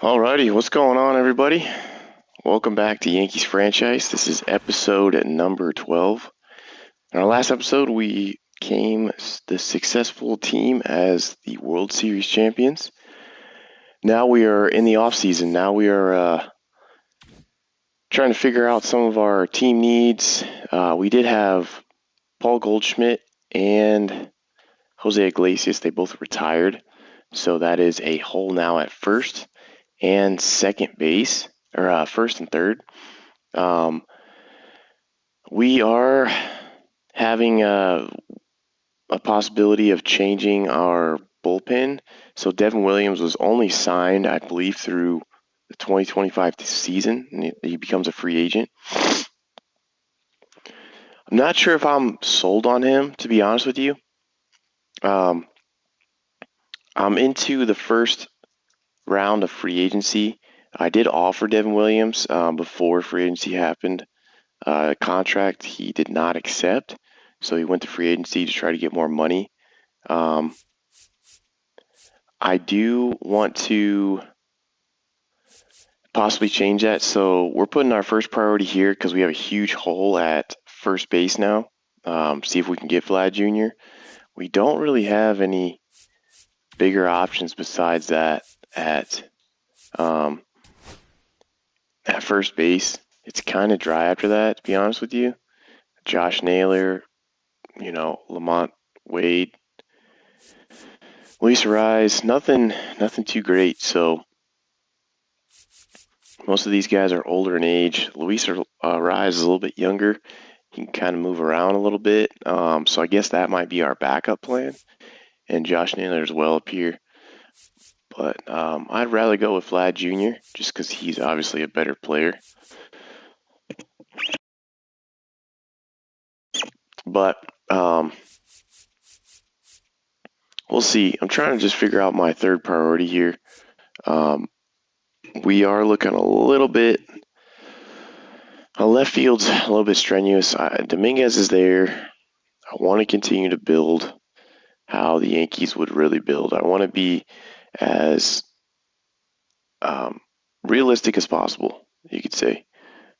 Alrighty, what's going on, everybody? Welcome back to Yankees franchise. This is episode number 12. In our last episode, we became the successful team as the World Series champions. Now we are in the off season. Now we are trying to figure out some of our team needs. We did have Paul Goldschmidt and Jose Iglesias. They both retired, so that is a hole now at first and second base, or first and third. We are having a possibility of changing our bullpen. So Devin Williams was only signed, I believe, through the 2025 season, and he becomes a free agent. I'm not sure if I'm sold on him, to be honest with you. I'm into the first round of free agency. I did offer Devin Williams before free agency happened. Contract he did not accept, so he went to free agency to try to get more money. I do want to possibly change that, so we're putting our first priority here because we have a huge hole at first base now. See if we can get Vlad Jr. We don't really have any bigger options besides that at first base. It's kind of dry after that, to be honest with you. Josh Naylor, Lamont Wade, Luis Rise, nothing too great. So most of these guys are older in age. Luis Rise is a little bit younger. He can kind of move around a little bit. So I guess that might be our backup plan. And Josh Naylor as well up here. But I'd rather go with Vlad Jr. just because he's obviously a better player. But we'll see. I'm trying to just figure out my third priority here. We are looking a little bit. Left field's a little bit strenuous. Dominguez is there. I want to continue to build how the Yankees would really build. I want to be as realistic as possible, you could say.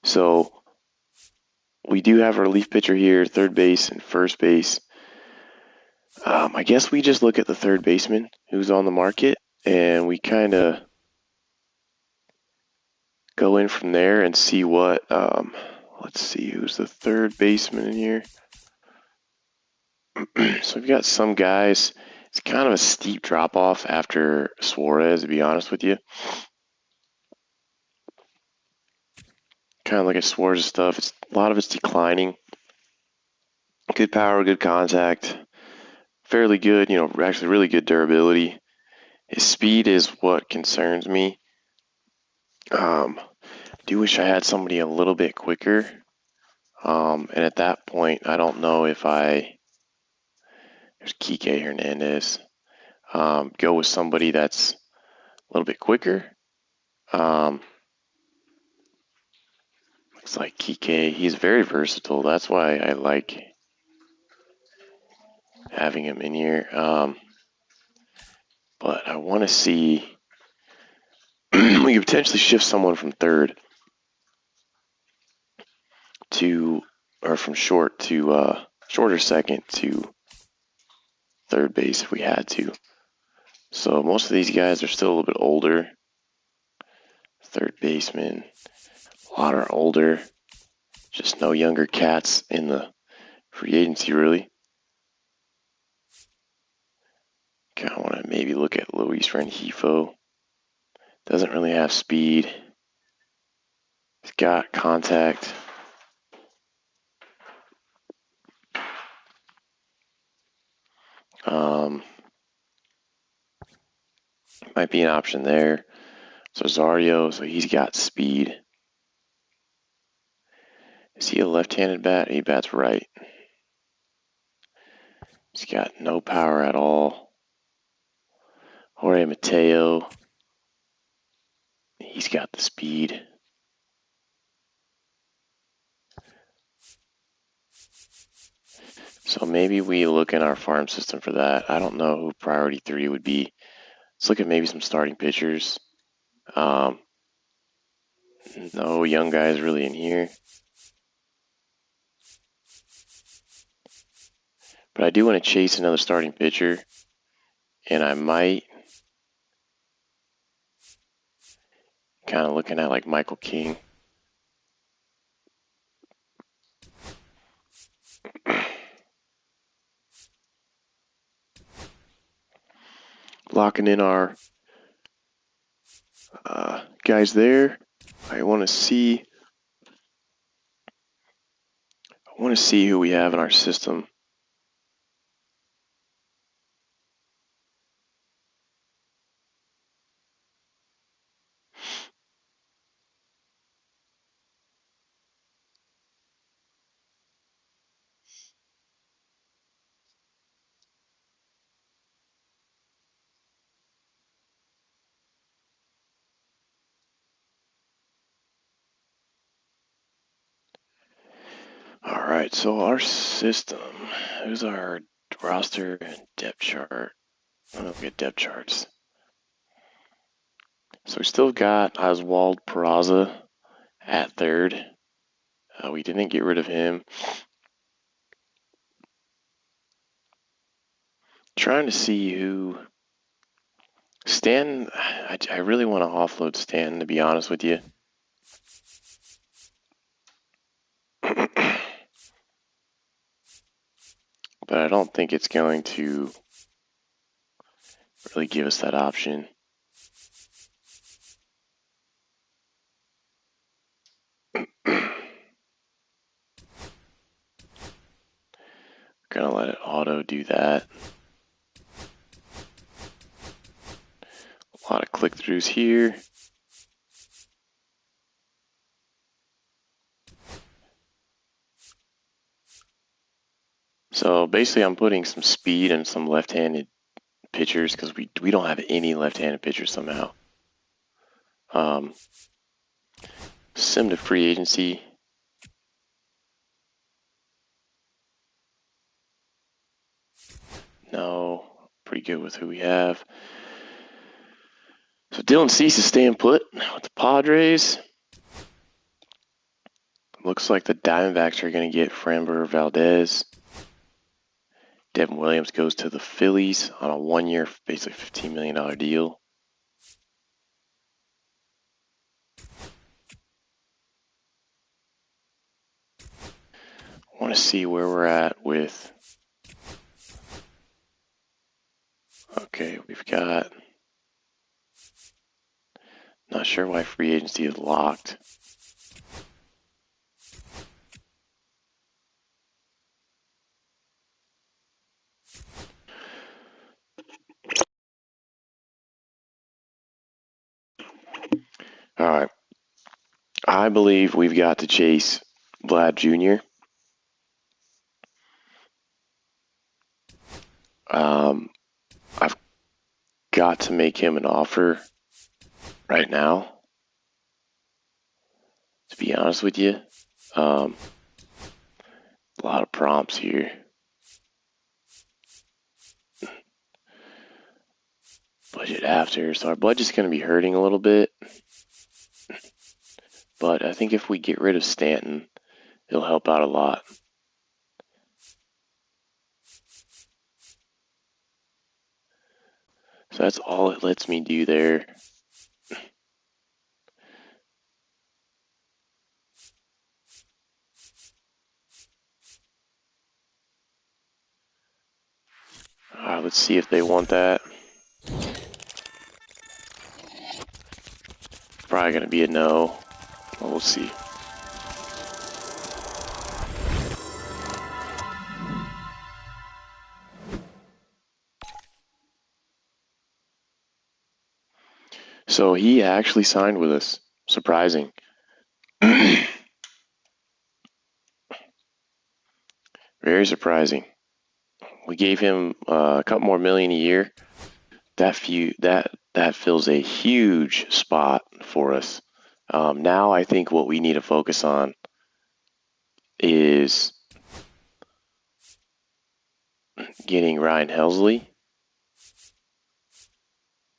So we do have a relief pitcher here, third base and first base. I guess we just look at the third baseman who's on the market, and we kind of go in from there and see what. Let's see who's the third baseman in here. So we've got some guys. It's kind of a steep drop off after Suarez, to be honest with you. Kind of look at Suarez stuff. A lot of it's declining. Good power, good contact, fairly good. Actually really good durability. His speed is what concerns me. Do wish I had somebody a little bit quicker. And at that point, I don't know if there's Kike Hernandez. Go with somebody that's a little bit quicker. Looks like Kike, he's very versatile. That's why I like having him in here. But I want to see. We could potentially shift someone from third from shorter second to third base if we had to. So most of these guys are still a little bit older. Third baseman, a lot are older. Just no younger cats in the free agency, really. Kind of want to maybe look at Luis Rengifo. Doesn't really have speed. He's got contact. Might be an option there. So Zario, so he's got speed. Is he a left-handed bat? He bats right. He's got no power at all. Jorge Mateo. He's got the speed. So maybe we look in our farm system for that. I don't know who priority 3 would be. Let's look at maybe some starting pitchers. Um, no young guys really in here. But I do want to chase another starting pitcher, and I might kind of looking at like Michael King. Locking in our guys there. I want to see who we have in our system. All right, so our system. Here's our roster and depth chart. I'll look at depth charts. So we still got Oswald Peraza at third. We didn't get rid of him. Trying to see who. Stan, I really want to offload Stan, to be honest with you. But I don't think it's going to really give us that option. Gonna let it auto do that. A lot of click-throughs here. So basically I'm putting some speed and some left-handed pitchers because we don't have any left-handed pitchers somehow. Sim to free agency. No, pretty good with who we have. So Dylan Cease is staying put with the Padres. Looks like the Diamondbacks are going to get Framber Valdez. Devin Williams goes to the Phillies on a 1-year, basically $15 million deal. I want to see where we're at with. Okay, we've got. Not sure why free agency is locked. All right. I believe we've got to chase Vlad Jr. I've got to make him an offer right now, to be honest with you. A lot of prompts here. Budget after. So our budget's going to be hurting a little bit. But I think if we get rid of Stanton, it'll help out a lot. So that's all it lets me do there. Let's see if they want that. Probably going to be a no. Well, we'll see. So he actually signed with us. Surprising. Very surprising. We gave him a couple more million a year. That fills a huge spot for us. Now I think what we need to focus on is getting Ryan Helsley.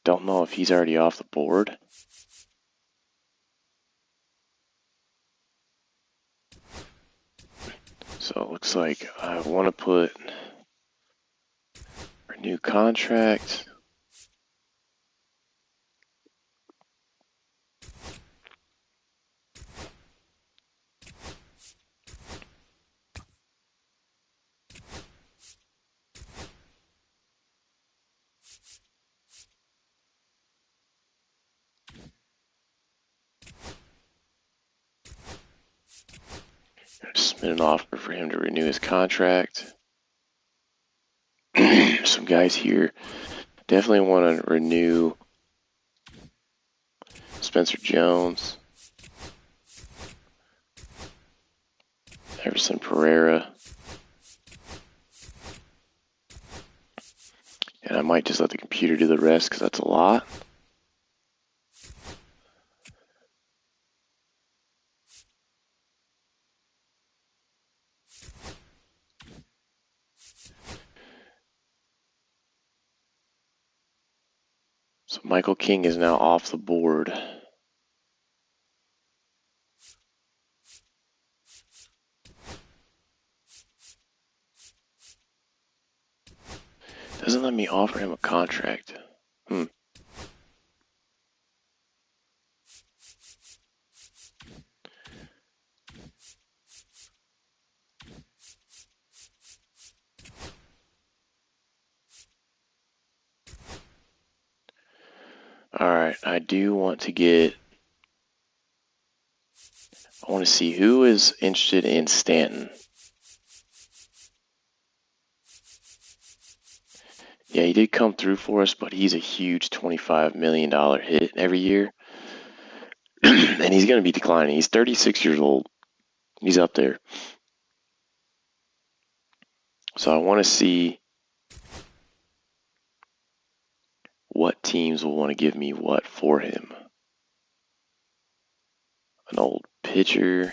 Don't know if he's already off the board. So it looks like I want to put a new contract. Submit an offer for him to renew his contract. Some guys here definitely want to renew Spencer Jones, Everson Pereira, and I might just let the computer do the rest because that's a lot. So Michael King is now off the board. Doesn't let me offer him a contract. Alright, I want to see who is interested in Stanton. Yeah, he did come through for us, but he's a huge $25 million hit every year. And he's going to be declining. He's 36 years old. He's up there. So I want to see what teams will want to give me what for him. An old pitcher.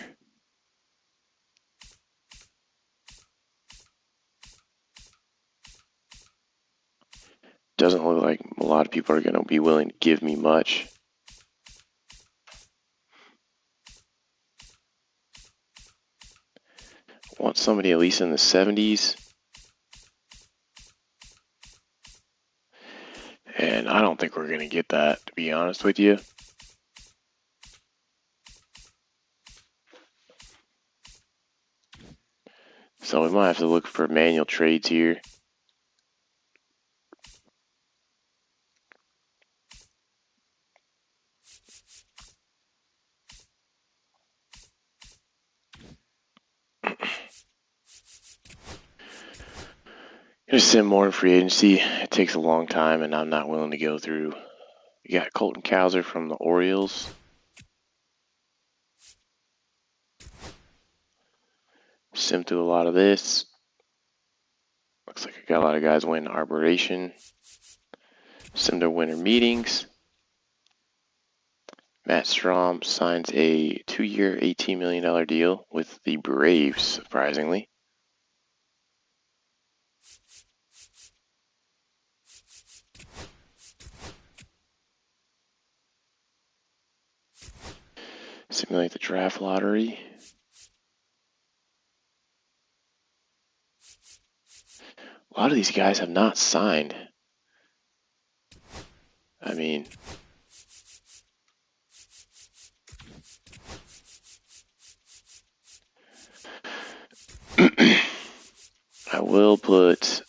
Doesn't look like a lot of people are going to be willing to give me much. Want somebody at least in the 70s. And I don't think we're going to get that, to be honest with you. So we might have to look for manual trades here. Gonna send more in free agency. It takes a long time, and I'm not willing to go through. You got Colton Cowser from the Orioles. Sim through a lot of this. Looks like I got a lot of guys winning Arboration. Sim their winter meetings. Matt Strom signs a 2-year, $18 million deal with the Braves, surprisingly. Simulate the draft lottery. A lot of these guys have not signed. I mean, I will put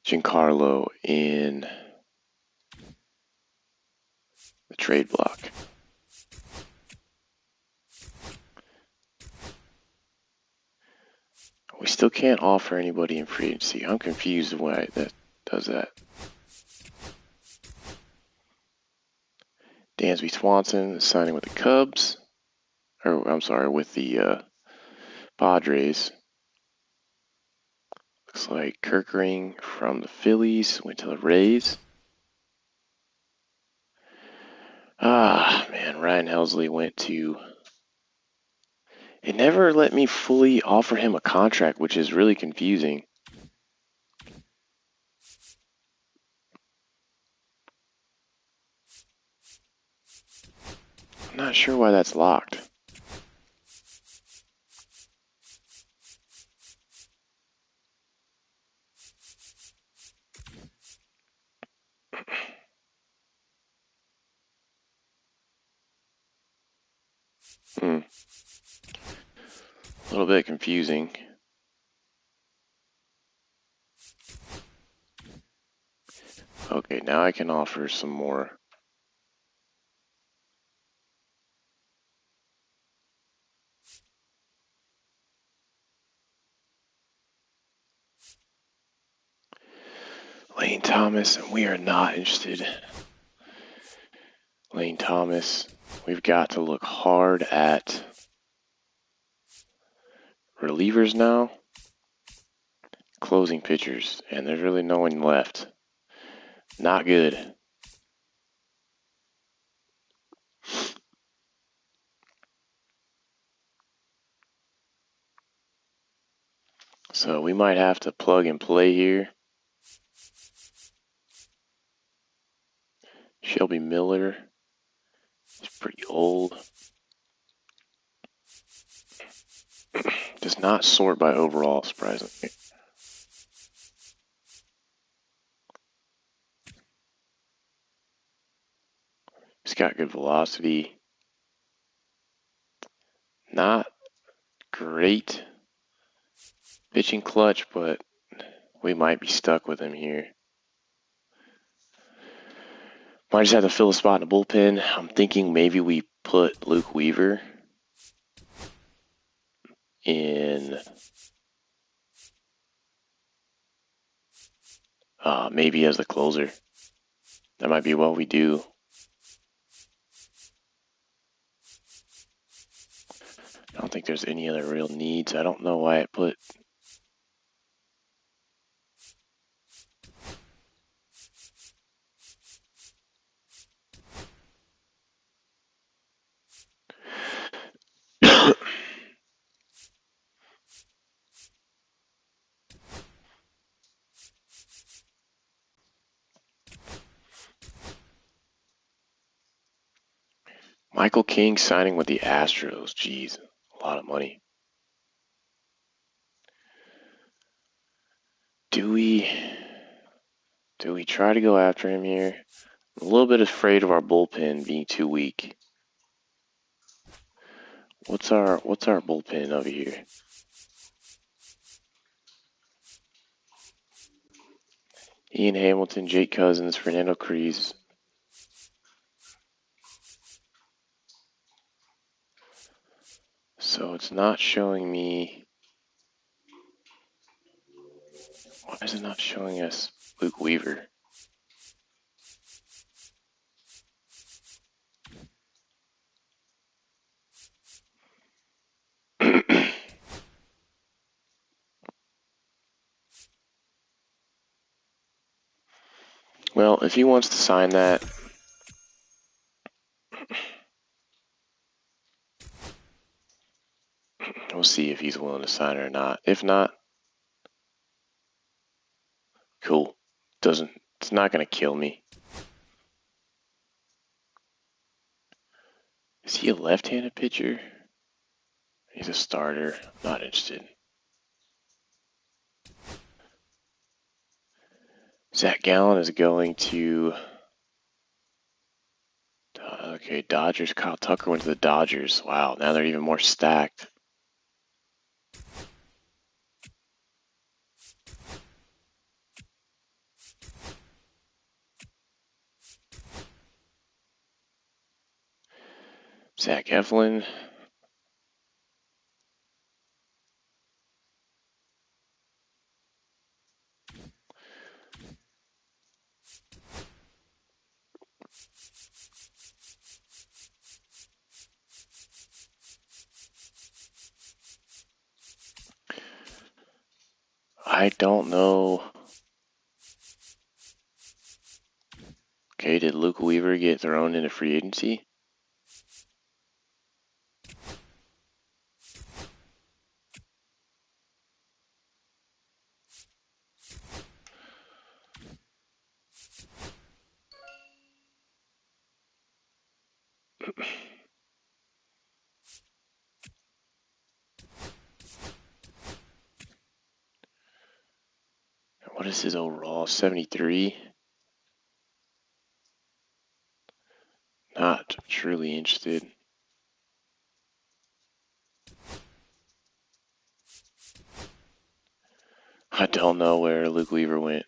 Giancarlo in the trade block. We still can't offer anybody in free agency. I'm confused why that does that. Dansby Swanson is signing with the Cubs. Or, I'm sorry, with the Padres. Looks like Kirkring from the Phillies went to the Rays. Ah, man, Ryan Helsley went to... It never let me fully offer him a contract, which is really confusing. I'm not sure why that's locked. A little bit confusing. Okay, now I can offer some more. Lane Thomas, and we are not interested. Lane Thomas, we've got to look hard at relievers now. Closing pitchers, and there's really no one left. Not good. So we might have to plug and play here. Shelby Miller, he's pretty old. Does not sort by overall, surprisingly. He's got good velocity. Not great pitching clutch, but we might be stuck with him here. Might just have to fill a spot in the bullpen. I'm thinking maybe we put Luke Weaver in maybe as the closer. That might be what we do. I don't think there's any other real needs. I don't know why it put... Michael King signing with the Astros. Jeez, a lot of money. Do we try to go after him here? I'm a little bit afraid of our bullpen being too weak. What's our bullpen over here? Ian Hamilton, Jake Cousins, Fernando Cruz. So it's not showing me. Why is it not showing us Luke Weaver? Well, if he wants to sign that, we'll see if he's willing to sign it or not. If not, cool. It's not going to kill me. Is he a left-handed pitcher? He's a starter. Not interested. Zach Gallen is going to... Okay, Dodgers. Kyle Tucker went to the Dodgers. Wow, now they're even more stacked. Zach Eflin. I don't know. Okay, did Luke Weaver get thrown into free agency? is his overall? 73. Not truly interested. I don't know where Luke Weaver went.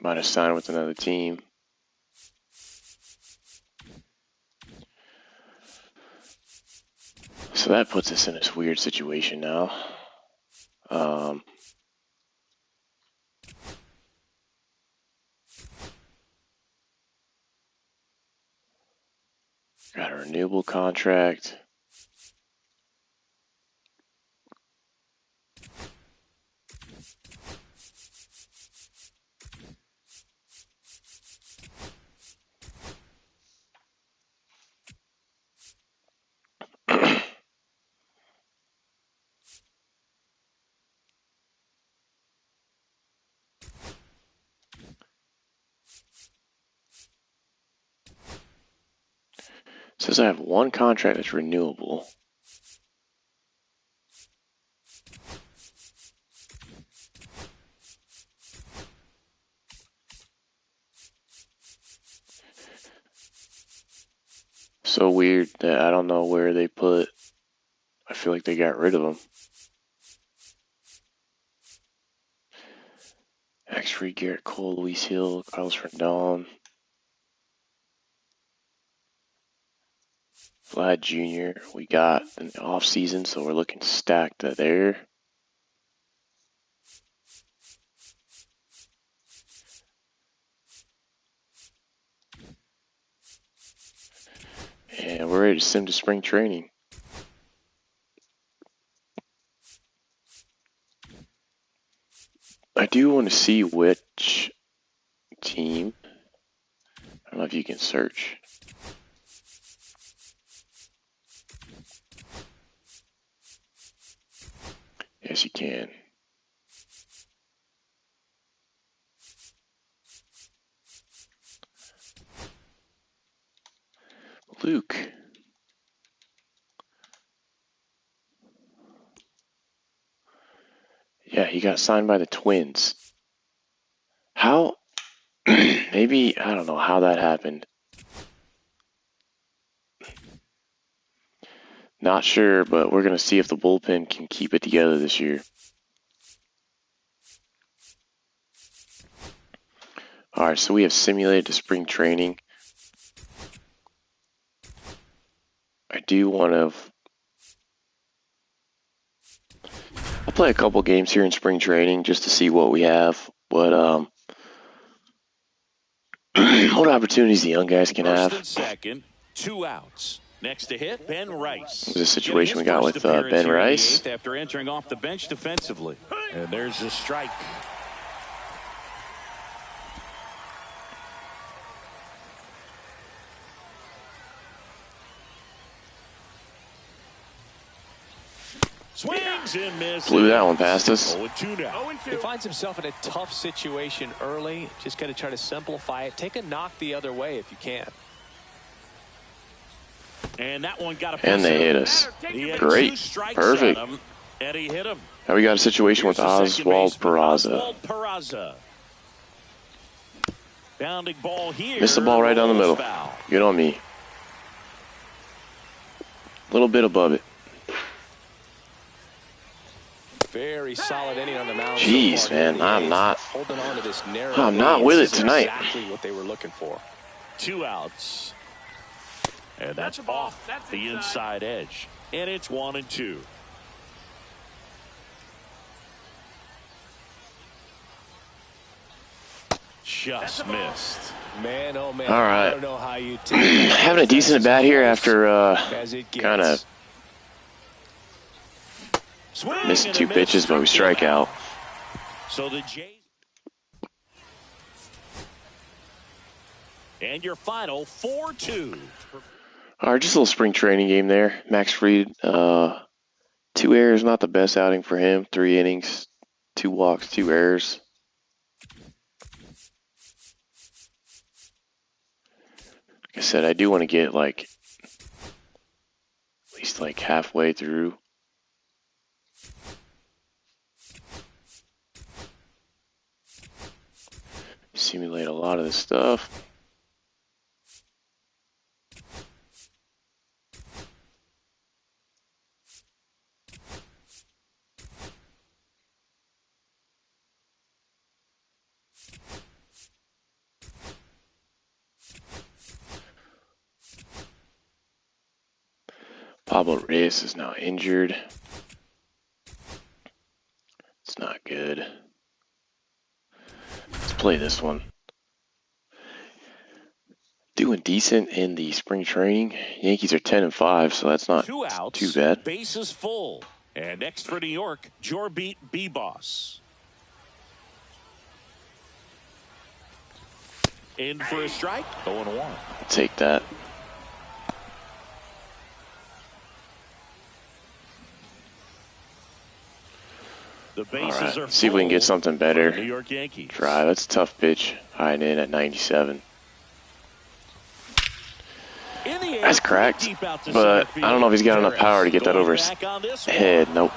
Might have signed with another team. So that puts us in this weird situation now. Got a renewable contract. Says I have one contract that's renewable. So weird that I don't know where they put. I feel like they got rid of him. X-Free, Garrett Cole, Luis Hill, Carlos Rendon, Vlad Jr. We got an off season, so we're looking stacked there. And we're ready to send to spring training. I do want to see which team. I don't know if you can search. Yes, you can. Luke. Yeah, he got signed by the Twins. How? Maybe, I don't know how that happened. Not sure, but we're going to see if the bullpen can keep it together this year. All right, so we have simulated to spring training. I do want to... I'll play a couple games here in spring training just to see what we have, what opportunities the young guys can have. First and second, 2 outs. Next to hit, Ben Rice. This is a situation we got with Ben Rice. After entering off the bench defensively. And there's a strike. Swings and misses. Blew that one past us. 0-2 now. He finds himself in a tough situation early. Just got to try to simplify it. Take a knock the other way if you can. And that one got a And they hit us. Great. Perfect. And he hit him. Now we got a situation with Oswald Peraza. Bounding ball here. Missed the ball right down the middle. Foul. Good on me. A little bit above it. Very solid inning on the mound. Jeez, so man, I'm not holding on to this narrow. I'm not with it tonight. Exactly what they were looking for. 2 outs. And that's off the inside edge. And it's 1-2. Just missed. Man, oh man. All right. I don't know how you take having a decent at bat here after kind of missing 2 pitches, but we strike out. So the Jays. And your final 4-2. All right, just a little spring training game there. Max Fried, 2 errors, not the best outing for him. 3 innings, 2 walks, 2 errors. Like I said, I do want to get at least halfway through simulate a lot of this stuff. Pablo Reyes is now injured. It's not good. Let's play this one. Doing decent in the spring training. Yankees are 10-5, so that's not 2 outs, too bad. Bases full. And next for New York, Jorbeat B-Boss. In for a strike, 0-1. I'll take that. The bases are See if we can get something better. New York Yankees. Drive. That's a tough pitch. High in at 97. That's cracked, but I don't know if he's got enough power to get that over his head. Nope.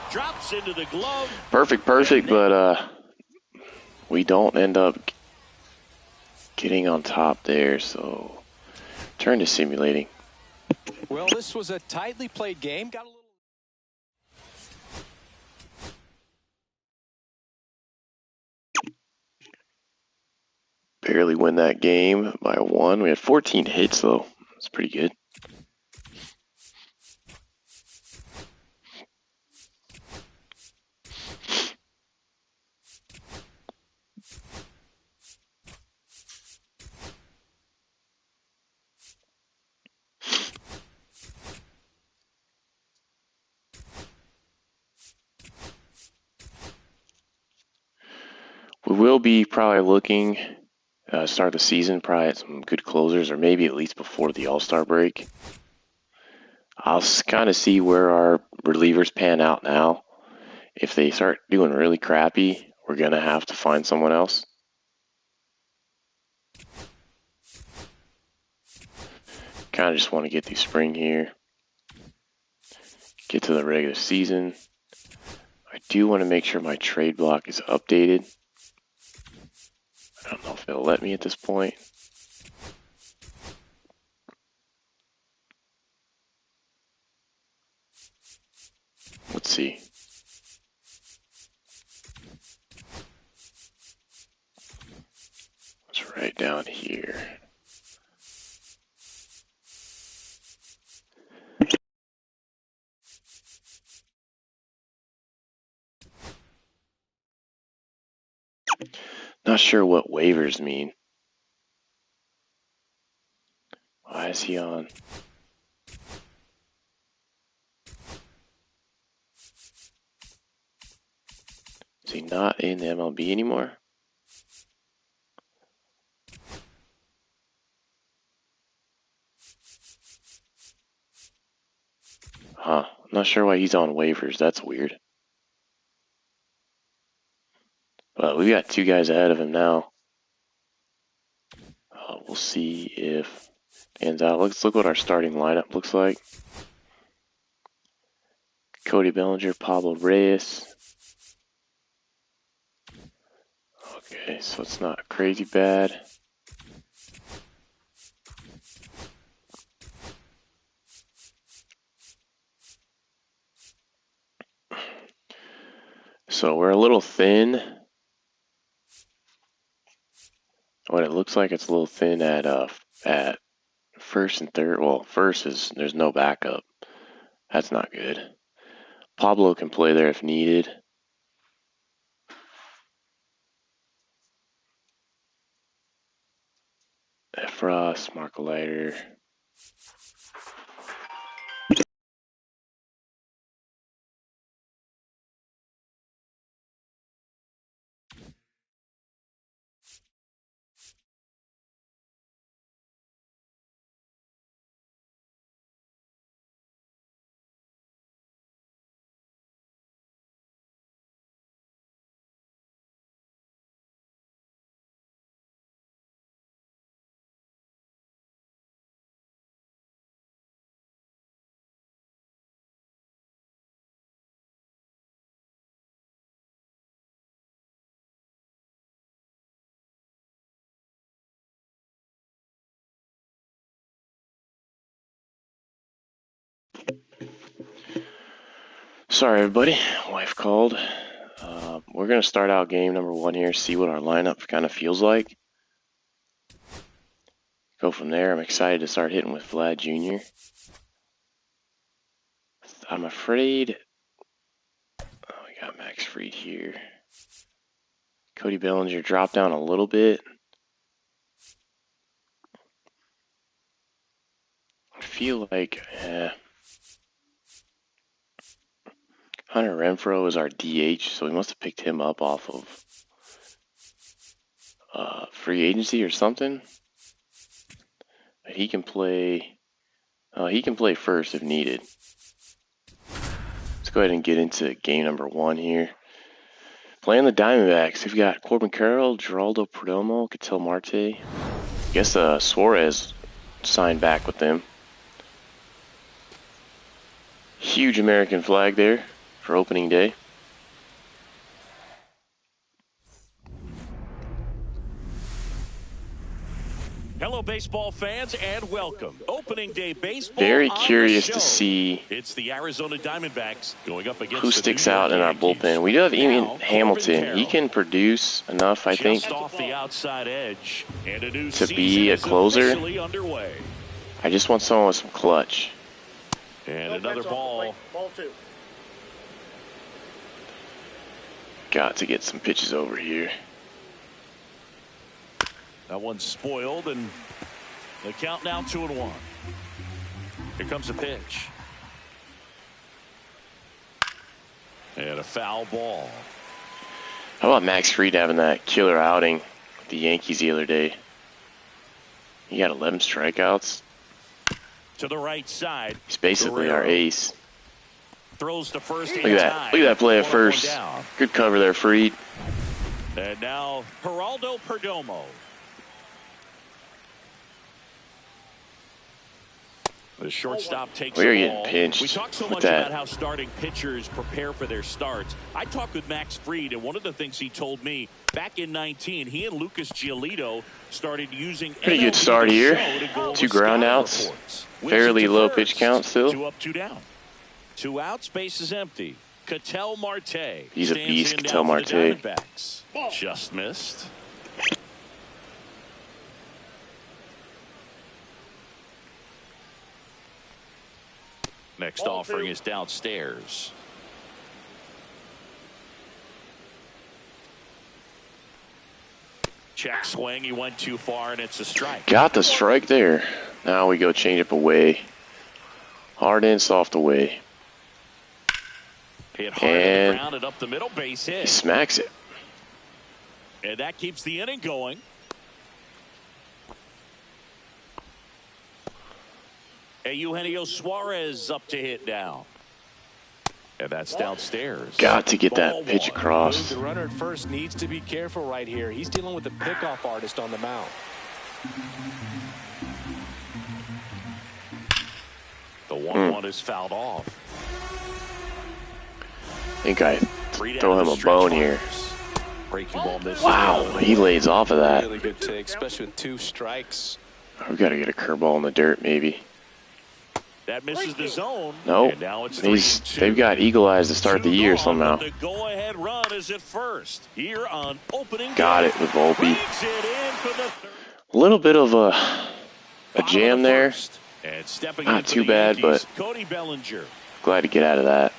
Perfect, but we don't end up getting on top there, so turn to simulating. Well, this was a tightly played game. Got a little. Barely win that game by 1. We had 14 hits, though. That's pretty good. We will be probably looking start the season probably at some good closers, or maybe at least before the All-Star break. I'll kind of see where our relievers pan out now. If they start doing really crappy, we're going to have to find someone else. Kind of just want to get through spring here. Get to the regular season. I do want to make sure my trade block is updated. I don't know if it'll let me at this point. Let's see. It's right down here. Not sure what waivers mean. Why is he on? Is he not in the MLB anymore? Huh. I'm not sure why he's on waivers. That's weird. But we got 2 guys ahead of him now. We'll see if it pans out. Let's look what our starting lineup looks like. Cody Bellinger, Pablo Reyes. Okay, so it's not crazy bad. So we're a little thin. What it looks like, it's a little thin at first and third. Well, first is there's no backup. That's not good. Pablo can play there if needed. Frost, Marco Leiter. Sorry, everybody. Wife called. We're going to start out game number 1 here, see what our lineup kind of feels like. Go from there. I'm excited to start hitting with Vlad Jr. I'm afraid... Oh, we got Max Fried here. Cody Bellinger dropped down a little bit. I feel like... Hunter Renfroe is our DH, so we must have picked him up off of free agency or something. But he can play. He can play first if needed. Let's go ahead and get into game number 1 here. Playing the Diamondbacks, we've got Corbin Carroll, Geraldo Perdomo, Ketel Marte. I guess Suarez signed back with them. Huge American flag there for opening day. Hello, baseball fans, and welcome. Opening day baseball. Very curious to see it's the Arizona Diamondbacks going up against who sticks out in our bullpen. We do have Ian Hamilton. He can produce enough, I think, off the outside edge, and a new to be a closer. Underway. I just want someone with some clutch. And another ball. Ball 2. Got to get some pitches over here. That one's spoiled, and the count now 2-1. Here comes a pitch. And a foul ball. How about Max Fried having that killer outing with the Yankees the other day? He got 11 strikeouts. To the right side. He's basically our ace. Throws to first. Look at that. Look at that play at first. Good cover there, Fried. And now Geraldo Perdomo. The shortstop takes We're the getting ball. pinched We talk so with much that. about how starting pitchers prepare for their starts. I talked with Max Fried, and one of the things he told me back in 19, he and Lucas Giolito started using Pretty MLB good start The here. Show to go 2 over ground scouting outs. reports. Fairly Wilson to low first. pitch count still. 2 up, 2 down. 2 outs, base is empty. Ketel Marte. He's a stands beast, in Ketel now for the Marte. Diamondbacks. Just missed. Next Ball offering 2. is downstairs. Check swing. He went too far, and it's a strike. Got the strike there. Now we go change up away. Hard in, soft away. Hit hard And to the ground and up the middle, base He hit. smacks it. And that keeps the inning going. Eugenio Suarez up to hit now. And that's downstairs. Got to get that Ball pitch 1. across. The runner at first needs to be careful right here. He's dealing with the pickoff artist on the mound. The 1-1 is fouled off. I think I Three throw down him to a stretch bone runners. here. Breaking ball misses. Wow, he lays off of that. Really good take, especially with 2 strikes. We got to get a curveball in the dirt, maybe. That misses the zone. Nope. And now it's They've got eagle eyes to start the year somehow. The go-ahead run is at first. Here on opening Got day. it with Volpe. Brings it in for the third. A little bit of a Bottom jam of the there. first. And stepping Not in for too the bad, Yankees, but Cody Bellinger. glad to get out of that.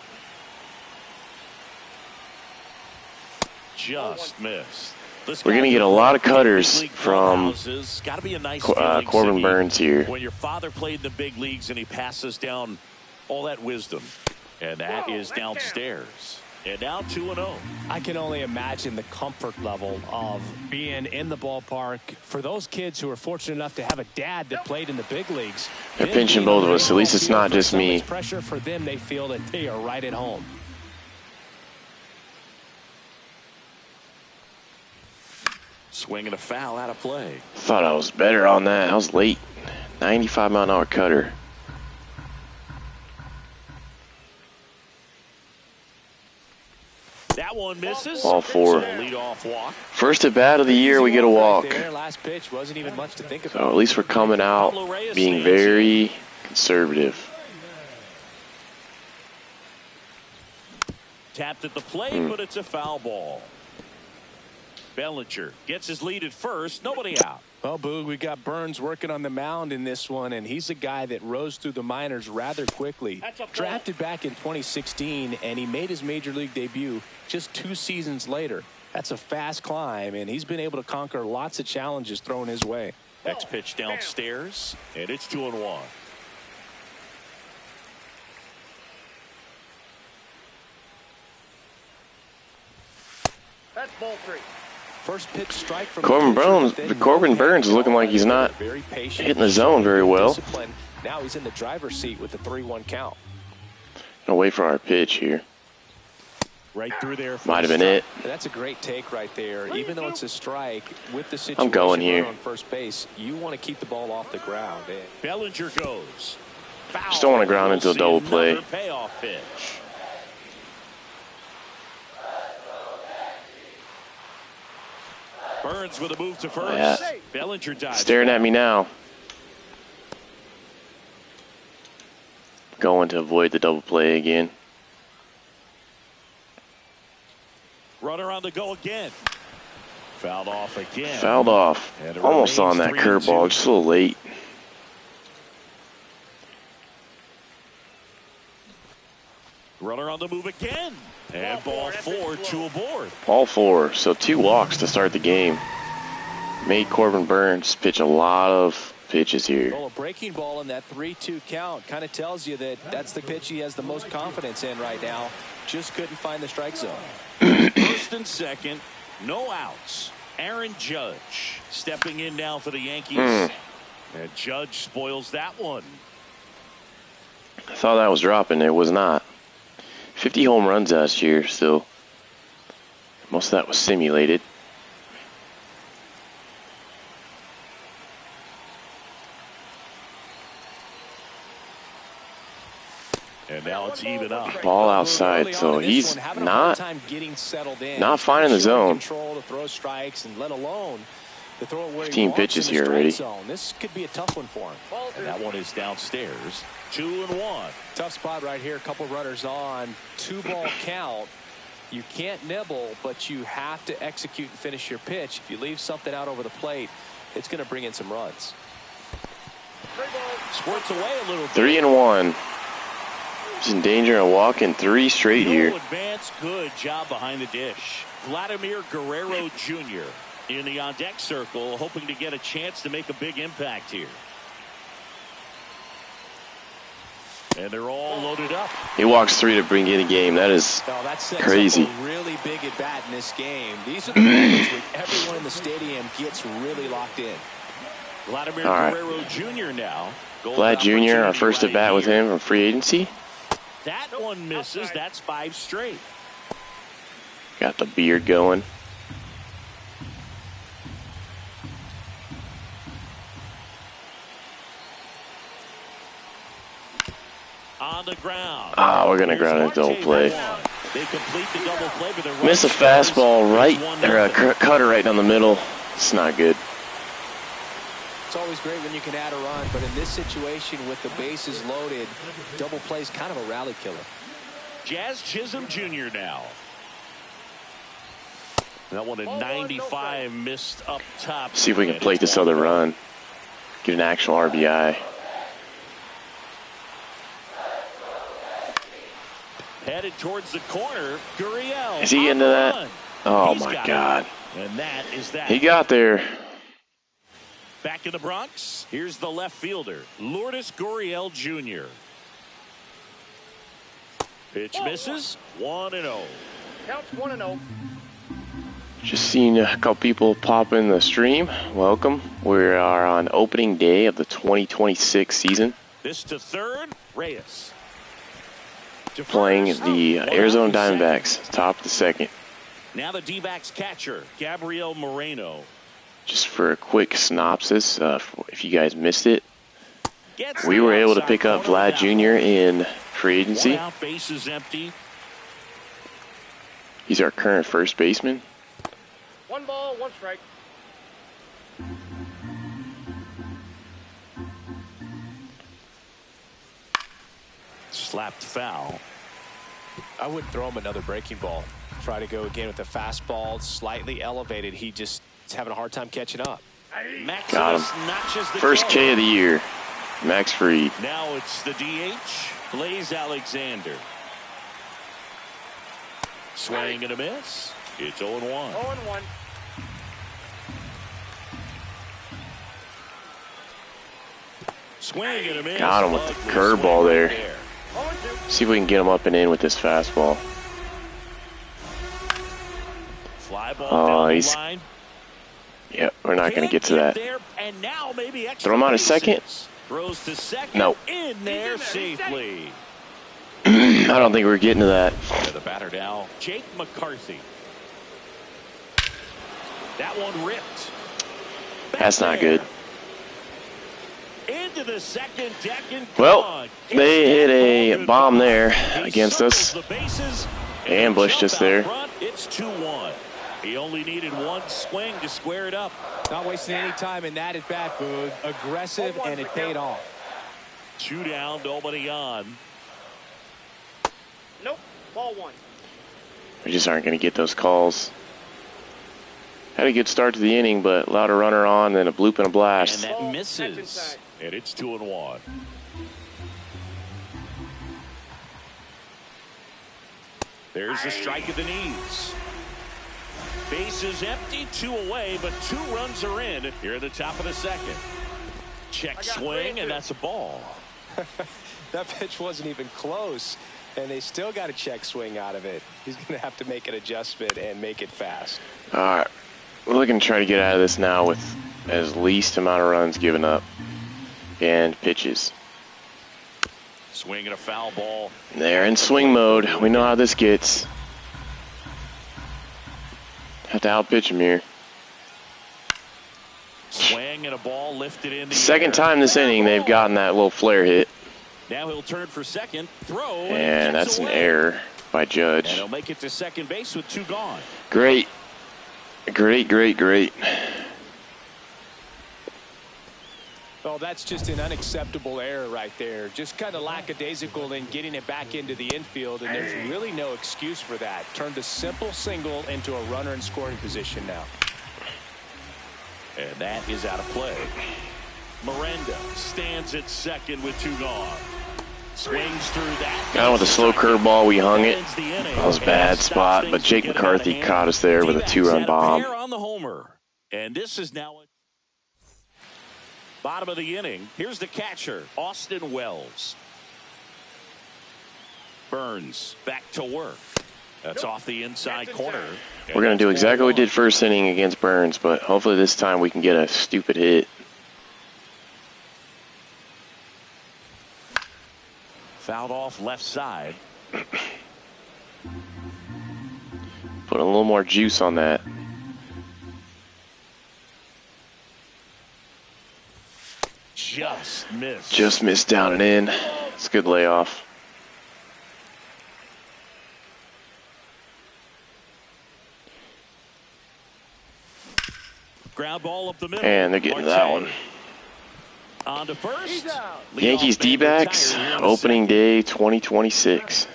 Just missed. We're going to get a lot of cutters from Gotta be a nice Corbin feeling, Burns here. when your father played in the big leagues and he passes down all that wisdom. And that is downstairs. And now 2-0. I can only imagine the comfort level of being in the ballpark for those kids who are fortunate enough to have a dad that played in the big leagues. They're pinching both of us. At least it's not just me. Pressure for them, they feel that they are right at home. Swing and a foul out of play. Thought I was better on that. I was late. 95-mile-an-hour cutter. That one misses. Ball 4. Leadoff walk. First at bat of the year, we get a walk. Last pitch wasn't even much to think about. So at least we're coming out being very conservative. Tapped at the plate, but it's a foul ball. Bellinger gets his lead at first. Nobody out. Well, Boog, we got Burns working on the mound in this one, and he's a guy that rose through the minors rather quickly. Drafted back in 2016, and he made his major league debut just 2 seasons later. That's a fast climb, and he's been able to conquer lots of challenges thrown his way. Next pitch downstairs, and it's 2-1. That's ball 3. First pitch strike from Corbin Burns is looking like he's not hitting the zone very well. Now he's in the driver's seat with the 3-1 count. Gonna wait for our pitch here. Right through there. Might have been it. That's a great take right there. Even though it's a strike, with the situation I'm going here. on first base, you want to keep the ball off the ground. Bellinger goes. Foul. Just don't want to ground into a double play. Payoff pitch. Burns with a move to first. Yeah. Bellinger dives. Staring at me now. Going to avoid the double play again. Runner on the go again. Fouled off again. Fouled off. Almost on that curveball, just a little late. Runner on the move again. And ball 4, 2 aboard. All 4, so 2 walks to start the game. Made Corbin Burns pitch a lot of pitches here. Well, a breaking ball in that 3-2 count kind of tells you that that's the pitch he has the most confidence in right now. Just couldn't find the strike zone. First and second, no outs. Aaron Judge stepping in now for the Yankees. And Judge spoils that one. I thought that was dropping. It was not. 50 home runs last year, so most of that was simulated. And now it's even up. Ball outside, so he's not finding the zone. 15 pitches here already. This could be a tough one for him. And that one is downstairs. 2-1. Tough spot right here. A couple runners on. 2-ball count. You can't nibble, but you have to execute and finish your pitch. If you leave something out over the plate, it's going to bring in some runs. Squirts away a little bit. 3-1. He's in danger of walking 3 straight here. Advance, good job behind the dish. Vladimir Guerrero Jr. in the on-deck circle, hoping to get a chance to make a big impact here. And they're all loaded up. He walks 3 to bring in a game. That is crazy. A really big at bat in this game. These are the moments where everyone in the stadium gets really locked in. Vladimir Guerrero Jr. now. Vlad Jr., our first at bat with him from free agency. That one misses. That's 5 straight. Got the beard going. On the ground. Ah, we're gonna ground into double play. They complete the double play, but they're Miss a fastball right, or a cutter right down the middle. It's not good. It's always great when you can add a run, but in this situation with the bases loaded, double play is kind of a rally killer. Jazz Chisholm Jr. now. That one at 95 missed up top. See if we can plate this other run. Get an actual RBI. Headed towards the corner. Gurriel. Is he into that? Oh my God. And that is that. He got there. Back in the Bronx, here's the left fielder, Lourdes Gurriel Jr. Pitch misses. 1-0. Counts 1-0. Just seen a couple people pop in the stream. Welcome. We are on opening day of the 2026 season. This to third, Reyes. Playing the Arizona Diamondbacks, top of the second. Now the D-backs catcher, Gabriel Moreno. Just for a quick synopsis, if you guys missed it, we were able to pick up Vlad Jr. in free agency. Bases empty. He's our current first baseman. 1 ball, 1 strike. Slapped foul. I wouldn't throw him another breaking ball. Try to go again with the fastball, slightly elevated. He just is having a hard time catching up. Got him. First K of the year. Max Fried. Now it's the DH, Blaze Alexander. Swing and a miss. It's 0-1. 0-1. Swing and a miss. Got him with the curveball there. See if we can get him up and in with this fastball. Fly ball down the line. Yeah, we're not going to get to that. And now maybe throw him on a second. Throws to second. No. In there safely. I don't think we're getting to that. The batter now, Jake McCarthy. That one ripped. That's not good. Into the second deck and well, they hit a bomb there against us. Ambushed us there. It's 2-1. He only needed one swing to square it up. Not wasting any time in that at bat, Boog. Aggressive, and it paid off. 2 down, nobody on. Nope. Ball 1. We just aren't going to get those calls. Had a good start to the inning, but allowed a runner on, then a bloop and a blast. And that misses. And it's 2-1. There's the strike of the knees. Base is empty, 2 away, but 2 runs are in here at the top of the second. Check swing, and that's a ball. That pitch wasn't even close, and they still got a check swing out of it. He's going to have to make an adjustment and make it fast. All right. We're looking to try to get out of this now with as least amount of runs given up and pitches. Swing and a foul ball. They're in swing mode. We know how this gets. Have to outpitch him here. Swing and a ball lifted in the second time this inning they've gotten that little flare hit. Now he'll turn for second. Throw. And that's an error by Judge. And he'll make it to second base with 2 gone. Great. Great, great, great. Well, that's just an unacceptable error right there. Just kind of lackadaisical in getting it back into the infield, and there's really no excuse for that. Turned a simple single into a runner in scoring position now. And that is out of play. Miranda stands at second with 2 gone. Swings through that. Got him with a slow curveball. We hung it. That was a bad spot, but Jake McCarthy caught us there with a 2-run bomb. On the homer. And this is now a bottom of the inning. Here's the catcher, Austin Wells. Burns back to work. That's off the inside corner. We're going to do exactly what we did first inning against Burns, but hopefully this time we can get a stupid hit. Fouled off left side. Put a little more juice on that. Just missed. Just missed down and in. It's a good layoff. Ground ball up the middle. And they're getting that one. On to first. Yankees D-backs, opening day 2026.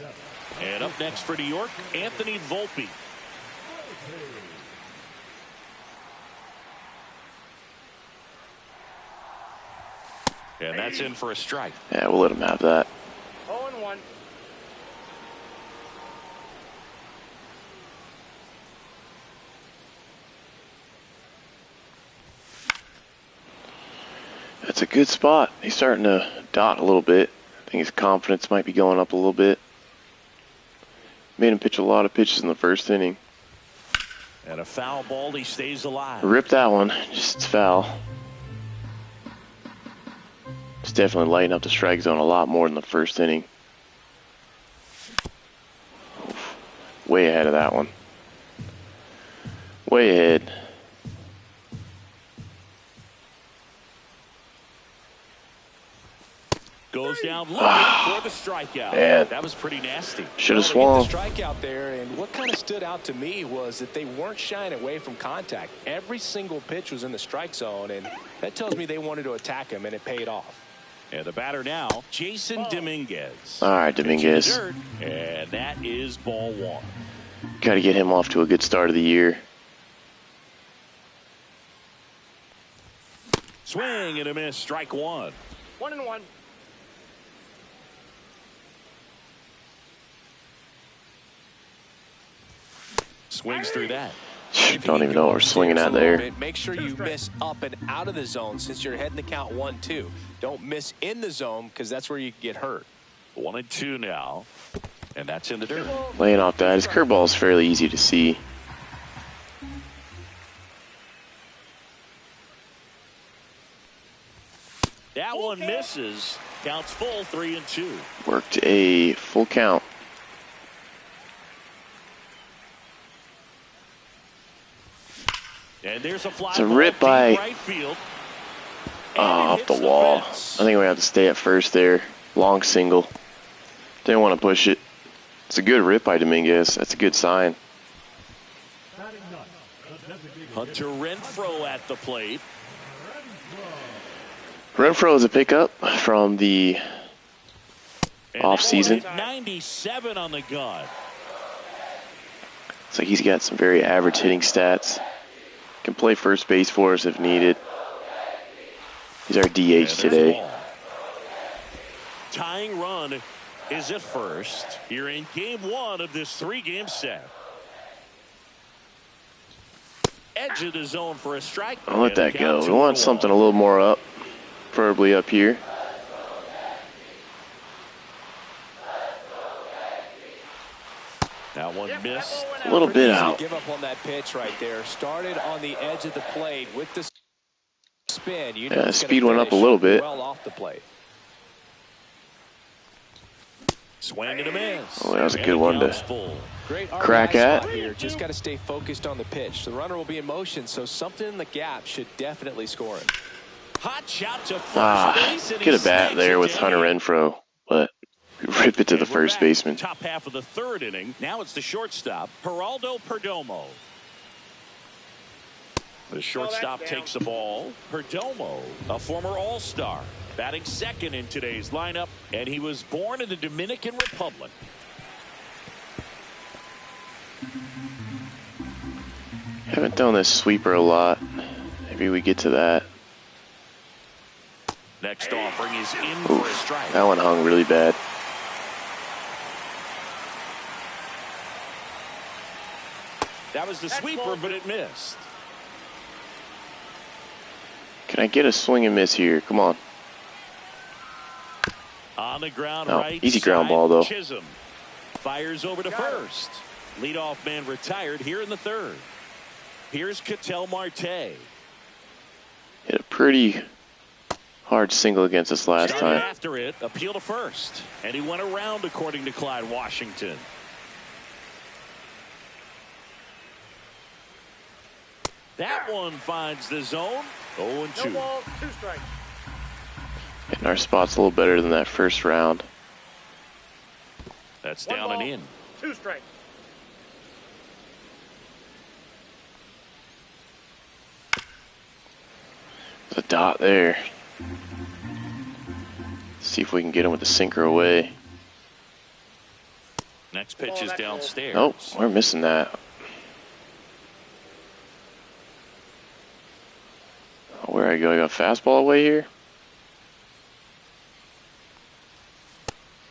And up next for New York, Anthony Volpe. And that's in for a strike. Yeah, we'll let him have that. 0-1. That's a good spot. He's starting to dot a little bit. I think his confidence might be going up a little bit. Made him pitch a lot of pitches in the first inning. And a foul ball, he stays alive. Ripped that one, just foul. It's definitely lighting up the strike zone a lot more than the first inning. Oof. Way ahead of that one. Way ahead. Goes down low for the strikeout. Man. That was pretty nasty. Should have swung. The strikeout there, and what kind of stood out to me was that they weren't shying away from contact. Every single pitch was in the strike zone, and that tells me they wanted to attack him, and it paid off. And the batter now, Jason Dominguez. All right, Dominguez. Dirt, and that is ball one. Got to get him off to a good start of the year. Swing and a miss, strike one. 1-1. Swings through that. Don't even know what we're swinging at there. Make sure you miss up and out of the zone since you're heading to count 1-2. Don't miss in the zone because that's where you can get hurt. 1-2 now, and that's in the dirt. Laying off that. His curveball is fairly easy to see. That one misses. Counts full, 3-2. Worked a full count. And there's a fly. It's a rip by right field. off the wall. I think we have to stay at first there. Long single. Didn't want to push it. It's a good rip by Dominguez. That's a good sign. Hunter Renfroe at the plate. Renfroe is a pickup from the off-season. 97 on the gun. Looks like he's got some very average hitting stats. Can play first base for us if needed. He's our DH today. Tying run is at first here in game one of this 3-game set. Edge of the zone for a strike. I'll let that go. We want something a little more up, preferably up here. That one missed. A little bit out. Give up on that pitch right there. Started on the edge of the plate with the spin. You know Yeah, speed went up a little bit. Well off the plate. Swing and a miss. Oh, that was a good one to Great crack RBI at. spot here. Just got to stay focused on the pitch. The runner will be in motion, so something in the gap should definitely score him. Hot shot to first base. Get a bat there with Hunter Renfroe, but rip it to the first baseman. Top half of the third inning. Now it's the shortstop, Geraldo Perdomo. The shortstop takes the ball. Perdomo, a former All-Star, batting second in today's lineup, and he was born in the Dominican Republic. Haven't done this sweeper a lot. Maybe we get to that. Next offering is in for a strike. That one hung really bad. That was the sweeper, but it missed. Can I get a swing and miss here? Come on. On the ground, No, right easy ground side, ball, though. Chisholm fires over to first. Leadoff man retired here in the third. Here's Ketel Marte. Hit a pretty hard single against us last Started time. after it, appeal to first. And he went around, according to Clyde Washington. That one finds the zone. 0-2. No ball, 2 strikes. Hitting our spots a little better than that first round. That's 1 down ball, and in. 2 strikes. There's a dot there. See if we can get him with the sinker away. Next pitch is downstairs. Nope, we're missing that. Where I go? I got fastball away here.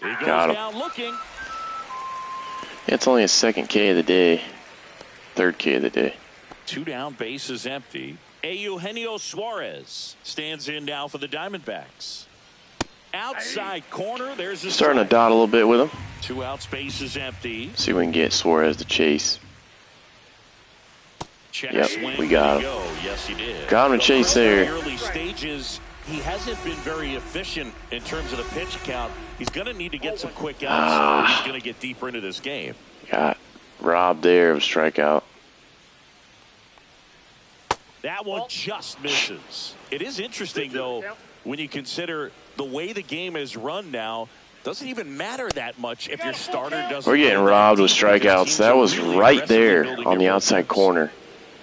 He goes Got him. down looking. It's only a second K of the day. Third K of the day. 2 down, base is empty. Eugenio Suarez stands in now for the Diamondbacks. Outside corner, there's a Starting to strike. dot a little bit with him. 2 outs, base is empty. See if we can get Suarez to chase. Check Yep, swing, we got there him. you go. Yes, he did. Got him to chase there. In the early stages, he hasn't been very efficient in terms of the pitch count. He's going to need to get some quick outs. He's going to get deeper into this game. Got robbed there of a strikeout. That one just misses. It is interesting, though, when you consider the way the game is run now. Doesn't even matter that much if your starter doesn't. We're getting go that robbed with deep because strikeouts. teams That are was really right aggressively there building on the their outside bullpens. corner.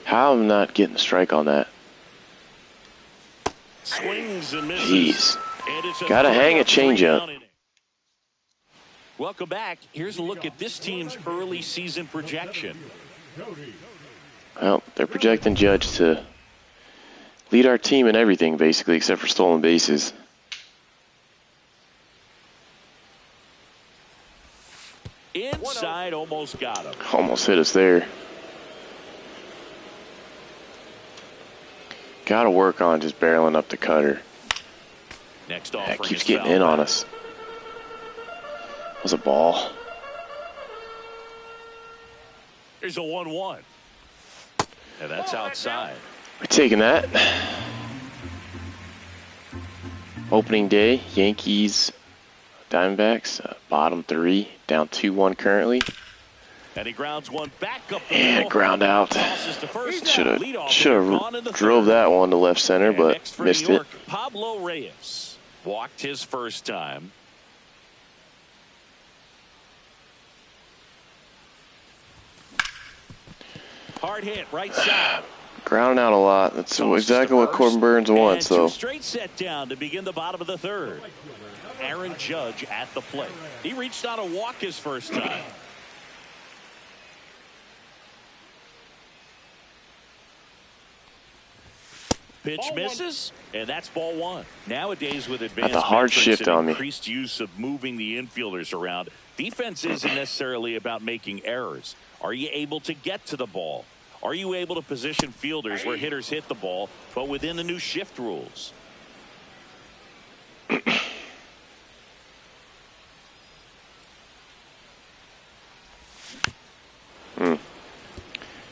How am I not getting a strike on that? Swings and misses. Jeez. And it's Gotta hang a changeup. Welcome back. Here's a look at this team's early season projection. Well, they're projecting Judge to lead our team in everything, basically, except for stolen bases. Inside, almost got him. Almost hit us there. Gotta work on just barreling up the cutter. Next That offering keeps is getting foul in on back. us. That was a ball. Here's a 1-1. And that's outside. We're taking that. Opening day, Yankees, Diamondbacks, bottom 3, down 2-1 currently. And he grounds one back up the And middle. ground out. Tosses to first. Should Leadoff have hitter gone in the drove third. that one to left center, And but next for missed New it. York, Pablo Reyes walked his first time. Hard hit, right side. Grounding out a lot. That's exactly what Corbin Burns wants, And though. two straight set down to begin the bottom of the third. Aaron Judge at the plate. He reached out a walk his first time. Pitch misses, and that's ball one. Nowadays, with advanced That's a hard metrics shift and on me. increased use of moving the infielders around, defense isn't necessarily about making errors. Are you able to get to the ball? Are you able to position fielders where hitters hit the ball, but within the new shift rules?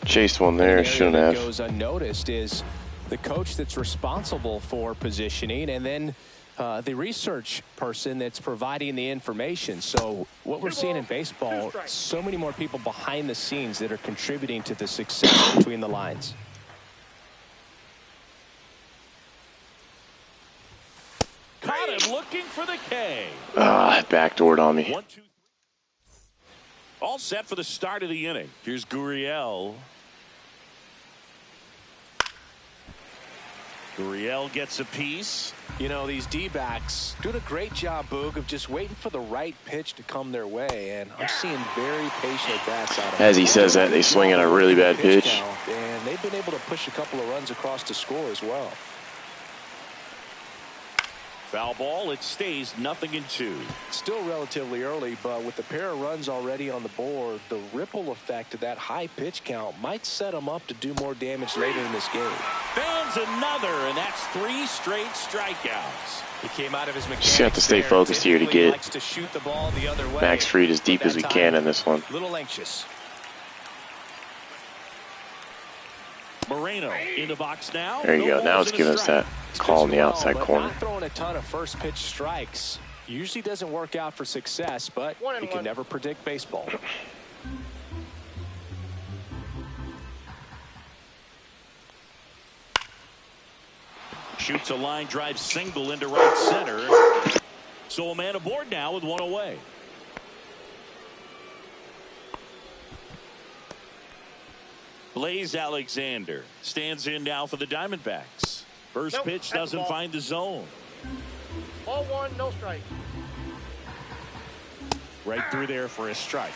Chased one there, shouldn't That have. goes unnoticed is the coach that's responsible for positioning, and then the research person that's providing the information. So what we're seeing in baseball, so many more people behind the scenes that are contributing to the success between the lines. Caught him looking for the K. Backdoored on me. 1, 2, 3. All set for the start of the inning. Here's Gurriel. Gurriel gets a piece. You know, these D-backs doing a great job, Boog, of just waiting for the right pitch to come their way, and I'm seeing very patient at-bats out of them. As he says that, they swing at a really bad pitch. Count, and they've been able to push a couple of runs across to score as well. Foul ball. It stays 0-2. Still relatively early, but with the pair of runs already on the board, the ripple effect of that high pitch count might set them up to do more damage later in this game. Fans another, and that's 3 straight strikeouts. He came out of his mechanics. Just have to stay focused here to get likes to shoot the ball the other way. Max Fried as deep as we can in this one. Little anxious. Moreno in the box now. There you go. Now it's giving us that call in the outside But corner. not throwing a ton of first pitch strikes. Usually doesn't work out for success, but you can never predict baseball. Shoots a line drive single into right center. So a man aboard now with one away. Blaze Alexander stands in now for the Diamondbacks. First pitch doesn't find the zone. Ball 1, no strike. Right through there for a strike.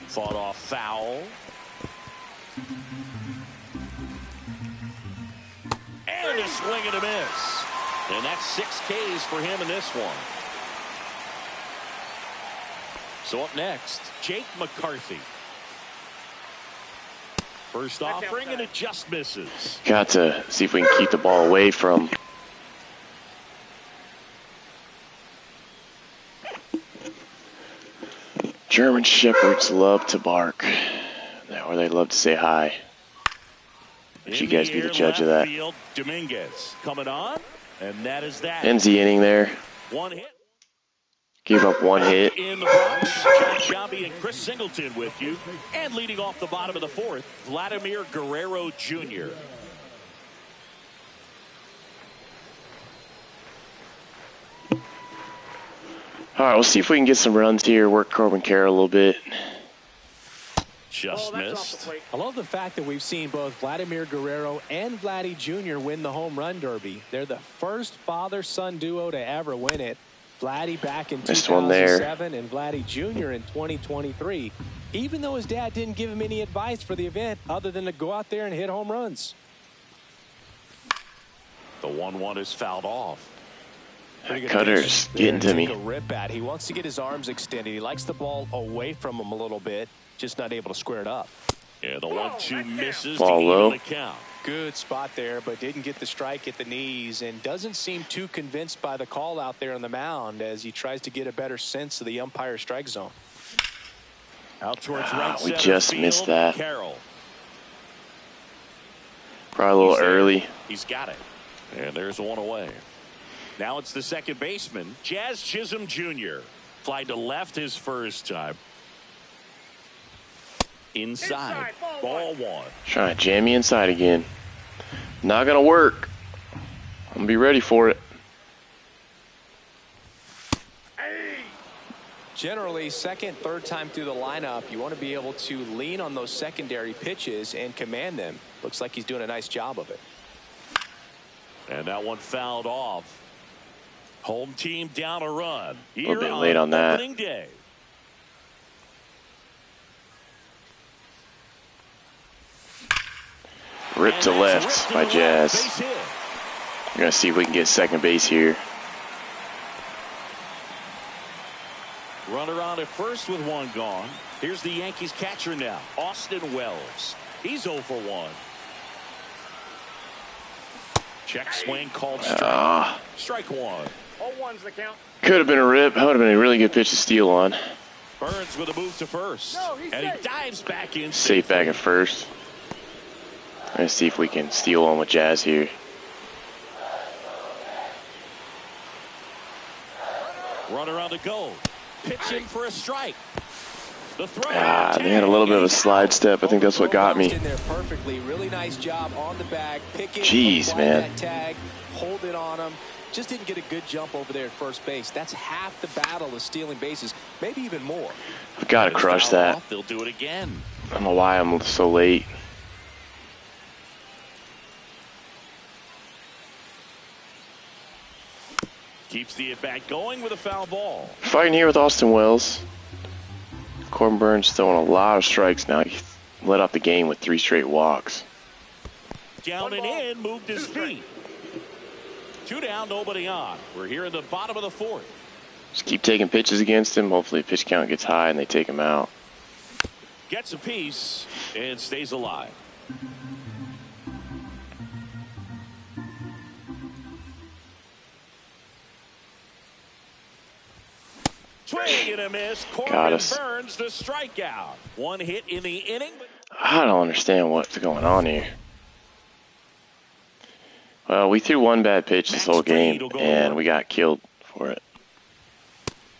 Fought off foul. And a swing and a miss. And that's 6 Ks for him in this one. So up next, Jake McCarthy. First offering, and it just misses. Got to see if we can keep the ball away from German Shepherds. Love to bark, or they love to say hi. Let you guys be the judge of that. Field, Dominguez coming on, and that is that. Ends the inning there. One hit. Gave up one hit. In the Bronx, John Shelby and Chris Singleton with you. And leading off the bottom of the fourth, Vladimir Guerrero Jr. All right, we'll see if we can get some runs here. Work Corbin Carroll a little bit. Just missed. I love the fact that we've seen both Vladimir Guerrero and Vladdy Jr. win the home run derby. They're the first father-son duo to ever win it. Vladdy back in 2007 and Vladdy Jr. in 2023. Even though his dad didn't give him any advice for the event other than to go out there and hit home runs. The 1-1 is fouled off. Cutter's getting to me. A rip at. He wants to get his arms extended. He likes the ball away from him a little bit, just not able to square it up. Yeah, the 1-2 misses ball to low. even the count. Good spot there, but didn't get the strike at the knees and doesn't seem too convinced by the call out there on the mound as he tries to get a better sense of the umpire's strike zone. Out towards right We center just field, missed that. Carroll. Probably a little early. He's got it. And there's one away. Now it's the second baseman, Jazz Chisholm Jr. Fly to left his first time. Inside. Ball one. Trying to jam me inside again. Not going to work. I'm going to be ready for it. Generally, second, third time through the lineup, you want to be able to lean on those secondary pitches and command them. Looks like he's doing a nice job of it. And that one fouled off. Home team down a run. A little bit late on that. Opening day. Ripped to left by Jazz. We're going to see if we can get second base here. Runner on at first with one gone. Here's the Yankees catcher now, Austin Wells. He's 0 for 1. Check swing called strike. Strike one. 0-1's the count. Could have been a rip. That would have been a really good pitch to steal on. Burns with a move to first. And he dives back in. Safe back at first. Let's see if we can steal on with Jazz here. Runner on the go. Pitching for a strike. The throw. They had a little bit of a slide step. I think that's what got me. In there perfectly. Really nice job on the bag. Picking. Jeez, man. That tag. Hold it on him. Just didn't get a good jump over there at first base. That's half the battle of stealing bases. Maybe even more. I've got to crush that. They'll do it again. I don't know why I'm so late. Keeps the at-bat going with a foul ball. Fighting here with Austin Wells. Corbin Burns throwing a lot of strikes now. He let up the game with 3 straight walks. Down and in, moved his feet. 2 down, nobody on. We're here in the bottom of the 4th. Just keep taking pitches against him. Hopefully pitch count gets high and they take him out. Gets a piece and stays alive. Swing and a miss. Corbin Burns the strikeout. 1 hit in the inning. I don't understand what's going on here. Well, we threw 1 bad pitch this whole game, and we got killed for it.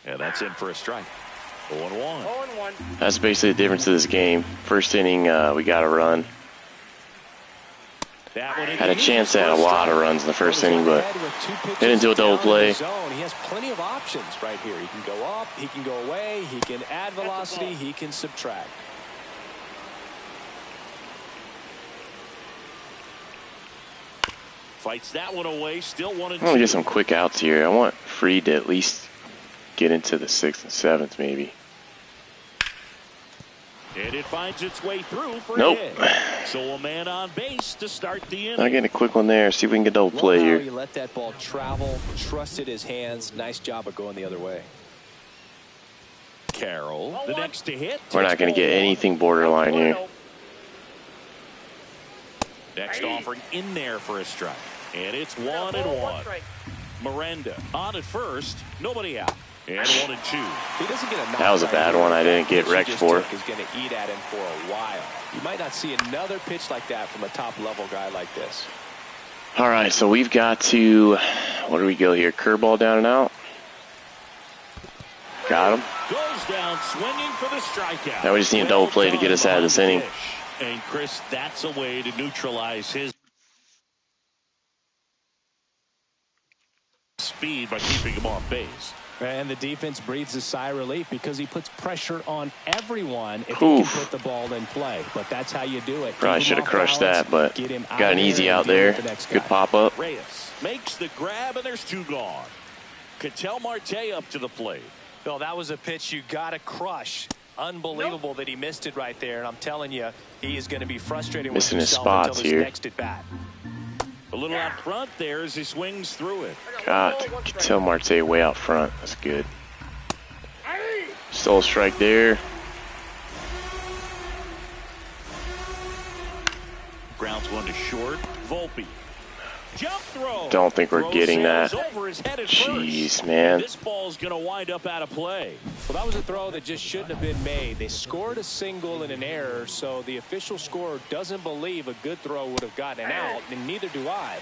Yeah, that's in for a strike. 0-1. That's basically the difference of this game. First inning, we got a run. Had a chance at a lot of runs in the first inning, but hit into a double play. He has plenty of options right here. He can go up, he can go away, he can add velocity, he can subtract. Fights that one away, still 1-2. I want to get some quick outs here. I want Freed to at least get into the 6th and 7th, maybe. And it finds its way through for nope. a hit. So a man on base to start the inning. Not getting a quick one there. See if we can get double play here. He let that ball travel, trusted his hands. Nice job of going the other way. Carroll, the next to hit. We're not going to get anything borderline here. Next offering in there for a strike. And it's 1-1. Miranda on at first. Nobody out. And 1-2. He doesn't get a that was a bad one. I didn't get wrecked for. He's going to eat at him for a while. You might not see another pitch like that from a top-level guy like this. All right, so we've got to, what do we go here? Curveball down and out. Got him. Goes down swinging for the strikeout. Now we just need a double play to get us out of this inning. And Chris, that's a way to neutralize his speed by keeping him off base. And the defense breathes a sigh of relief because he puts pressure on everyone if he can put the ball in play. But that's how you do it. Probably should have crushed that, but got an easy out there. Good pop-up. Reyes makes the grab, and there's two gone. Ketel Marte up to the plate. Well, that was a pitch you got to crush. Unbelievable that he missed it right there. And I'm telling you, he is going to be frustrated with missing his himself spots until here. his next at bat. A little out front there as he swings through it. God, Ketel Marte way out front. That's good. Stole a strike there. Grounds one to short. Volpe. Jump throw. Don't think we're getting that. Jeez, man. This ball's going to wind up out of play. Well, that was a throw that just shouldn't have been made. They scored a single and an error, so the official scorer doesn't believe a good throw would have gotten an out, and neither do I.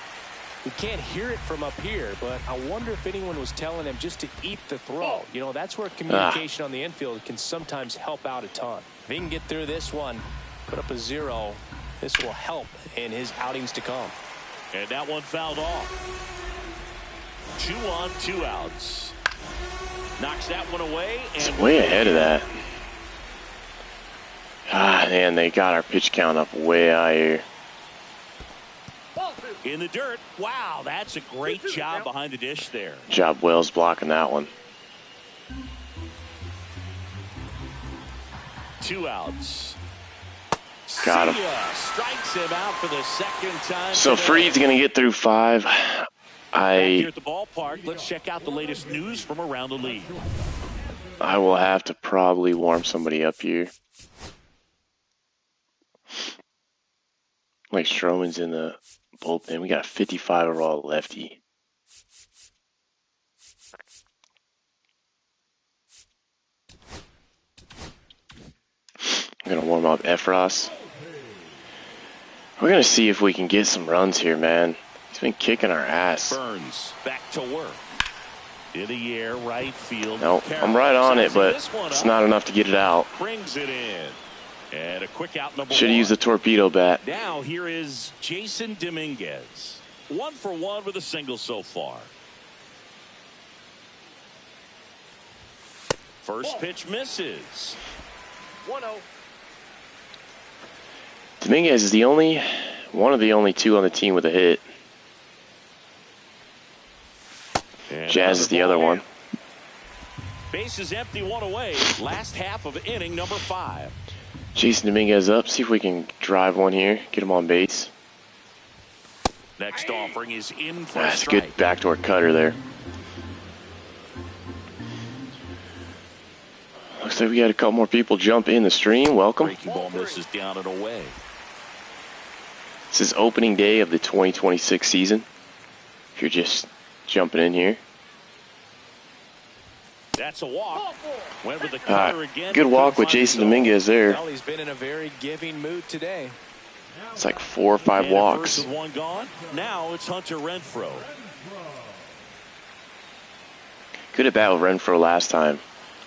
We can't hear it from up here, but I wonder if anyone was telling him just to eat the throw. You know, that's where communication on the infield can sometimes help out a ton. If he can get through this one, put up a 0, this will help in his outings to come. And that one fouled off. 2 on, 2 outs. Knocks that one away. It's way ahead of that. Ah, man, they got our pitch count up way higher. In the dirt. Wow, that's a great job behind the dish there. Job Wells blocking that one. 2 outs. Got him. Strikes him out for the second time. So Freed's going to get through 5. Back here at the ballpark, let's check out the latest news from around the league. I will have to probably warm somebody up here. Like Stroman's in the bullpen. We got a 55 overall lefty. I'm going to warm up Efros. We're going to see if we can get some runs here, man. He's been kicking our ass. Burns back to work. In the air, right field. Nope, I'm right on it, but it's not enough to get it out. Brings it in. And a quick out number 1. Should have used the torpedo bat. Now here is Jason Dominguez. 1 for 1 with a single so far. First pitch misses. 1-0. Dominguez is one of the only 2 on the team with a hit. And Jazz is the other one. Base is empty, 1 away. Last half of inning number 5. Jason Dominguez up. See if we can drive one here. Get him on base. Next offering is in for a That's a strike. good backdoor cutter there. Looks like we got a couple more people jump in the stream. Welcome. Breaking ball misses down and away. This is opening day of the 2026 season. If you're just jumping in here. That's a walk. Went with the cutter again. Good walk with Jason Dominguez there. Well, he's been in a very giving mood today. It's like 4 or 5 And walks. First with 1 gone. Now it's Hunter Renfroe. Good at bat with Renfroe last time.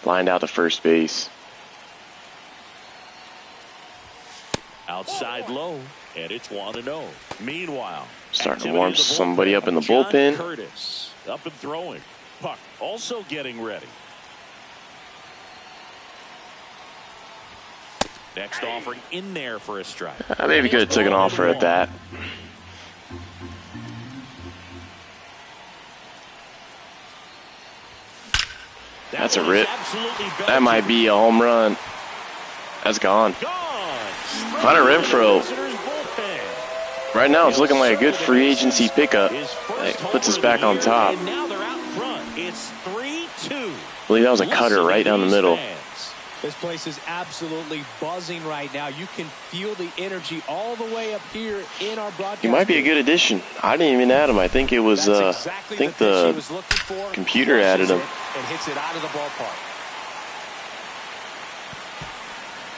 Lined out to first base. Outside low, and it's 1-0. Meanwhile, Starting to warm somebody up in the bullpen. Curtis up and throwing. Puck also getting ready. Next offering in there for a strike. Maybe could have took an offer at that. That's a rip. That might be a home run. That's gone. Hunter Renfroe. Right now it's looking like a good free agency pickup. That puts us back on top. It's 3-2. I believe that was a cutter right down the middle. This place is absolutely buzzing right now. You can feel the energy all the way up here in our broadcast. He might be a good addition. I didn't even add him. I think it was, I think the computer added him. And hits it out of the ballpark.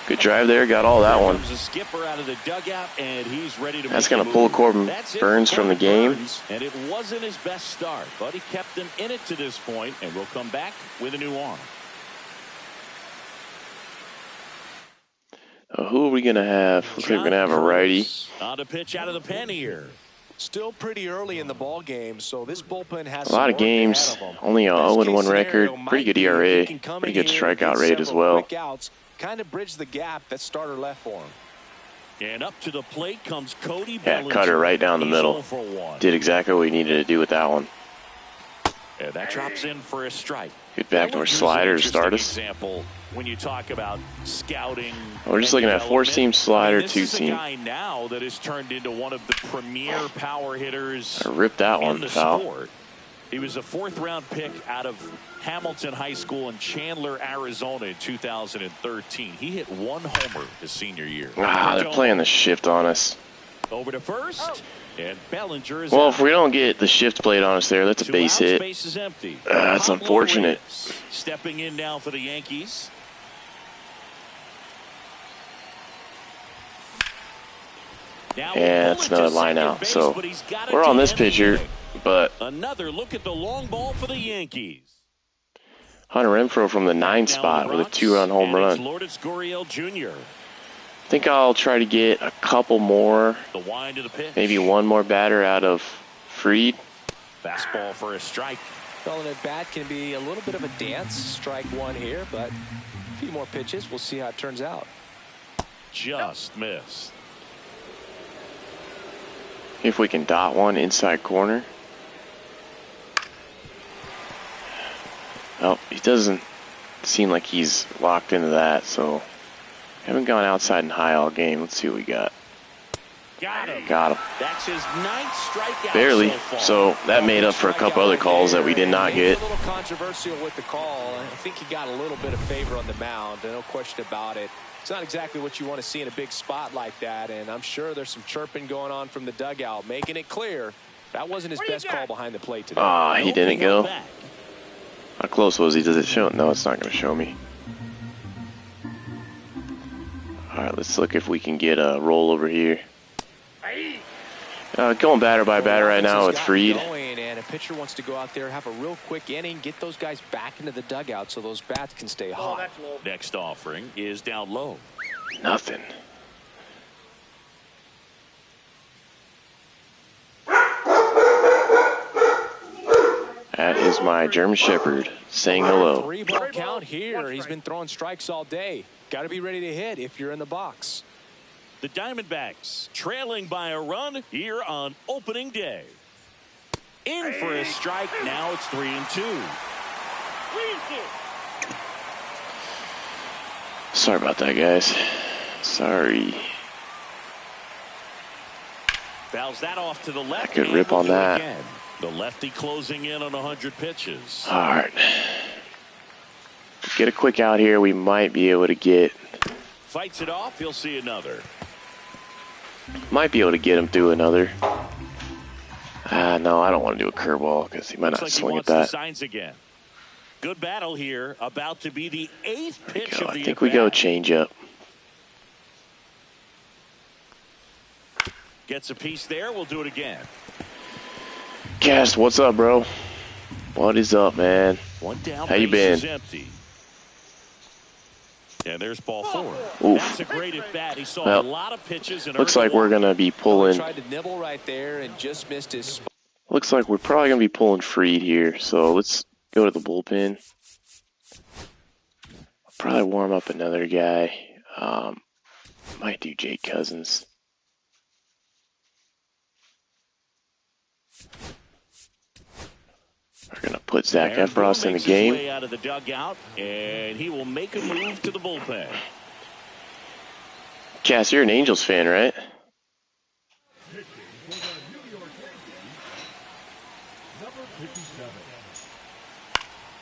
Good drive there. Got all that one. A skipper out of the dugout, and he's ready to That's going to pull Corbin Burns from the game. And it wasn't his best start, but he kept them in it to this point, and we'll come back with a new arm. Who are we going to have? Looks like we're going to have a righty. On to pitch out of the pen here. Still pretty early in the ball game, so this bullpen has A lot of games, only a 0-1 record, pretty good ERA, pretty good strikeout rate as well. Kind of bridge the gap that starter left for him. And up to the plate comes Cody Yeah, Bellinger. cut her right down the middle. Did exactly what we needed to do with that one. And that drops in for a strike. Good backdoor slider to start us. Example when you talk about scouting. We're just looking at 4-seam slider, 2-seam. This is a guy now that has turned into one of the premier power hitters. I ripped that one, in the foul. sport. He was a 4th-round pick out of Hamilton High School in Chandler, Arizona in 2013. He hit 1 homer his senior year. Wow, they're playing the shift on us. Over to first. And Bellinger is well, out. if we don't get the shift played on us there, that's a base hit. Base is empty. That's unfortunate. Stepping in now for the Yankees. Yeah, that's another line out. So we're on this pitcher, but another look at the long ball for the Yankees. Hunter Renfroe from the 9 spot with a 2-run home run. Lourdes Gurriel Jr. I think I'll try to get a couple more, The wind of the pitch. maybe one more batter out of Fried. Fastball for a strike. Well, at bat can be a little bit of a dance. Strike 1 here, but a few more pitches. We'll see how it turns out. Just missed. If we can dot one inside corner. Oh, he doesn't seem like he's locked into that, so haven't gone outside and high all game. Let's see what we got. Got him. Got him. That's his 9th strikeout. Barely. So So that made up for a couple other calls that we did not get. A little controversial with the call. I think he got a little bit of favor on the mound. No question about it. It's not exactly what you want to see in a big spot like that, and I'm sure there's some chirping going on from the dugout, making it clear that wasn't his best call behind the plate today. Ah, he didn't go. How close was he? Does it show? No, it's not going to show me. All right, let's look if we can get a roll over here. Going batter by batter right now with Fried. And a pitcher wants to go out there, have a real quick inning, get those guys back into the dugout so those bats can stay hot. Next offering is down low. Nothing. That is my German Shepherd saying hello. 3-ball count here. He's been throwing strikes all day. Got to be ready to hit if you're in the box. The Diamondbacks trailing by a run here on opening day. In for a strike. Now it's 3-2. Sorry about that, guys. Sorry. Fouls that off to the left. I could rip on that. Again. The lefty closing in on 100 pitches. All right. Get a quick out here. We might be able to get. Fights it off. He'll see another. Might be able to get him through another. No, I don't want to do a curveball because he might not swing at that. Signs again. Good battle here. About to be the 8th pitch of the I think we go change up. Gets a piece there. We'll do it again. Cast, what's up, bro? What is up, man? One down. How you been? Empty. And there's ball 4. Oof. That's a great at bat. He saw a lot of pitches. And looks like we're gonna be pulling. Tried to nibble right there and just missed his spot. Looks like we're probably gonna be pulling Fried here. So let's go to the bullpen. Probably warm up another guy. Might do Jake Cousins. We're going to put Zach Efros in the game. Way out of the dugout, and he will make a move to the bullpen. Cass, you're an Angels fan, right?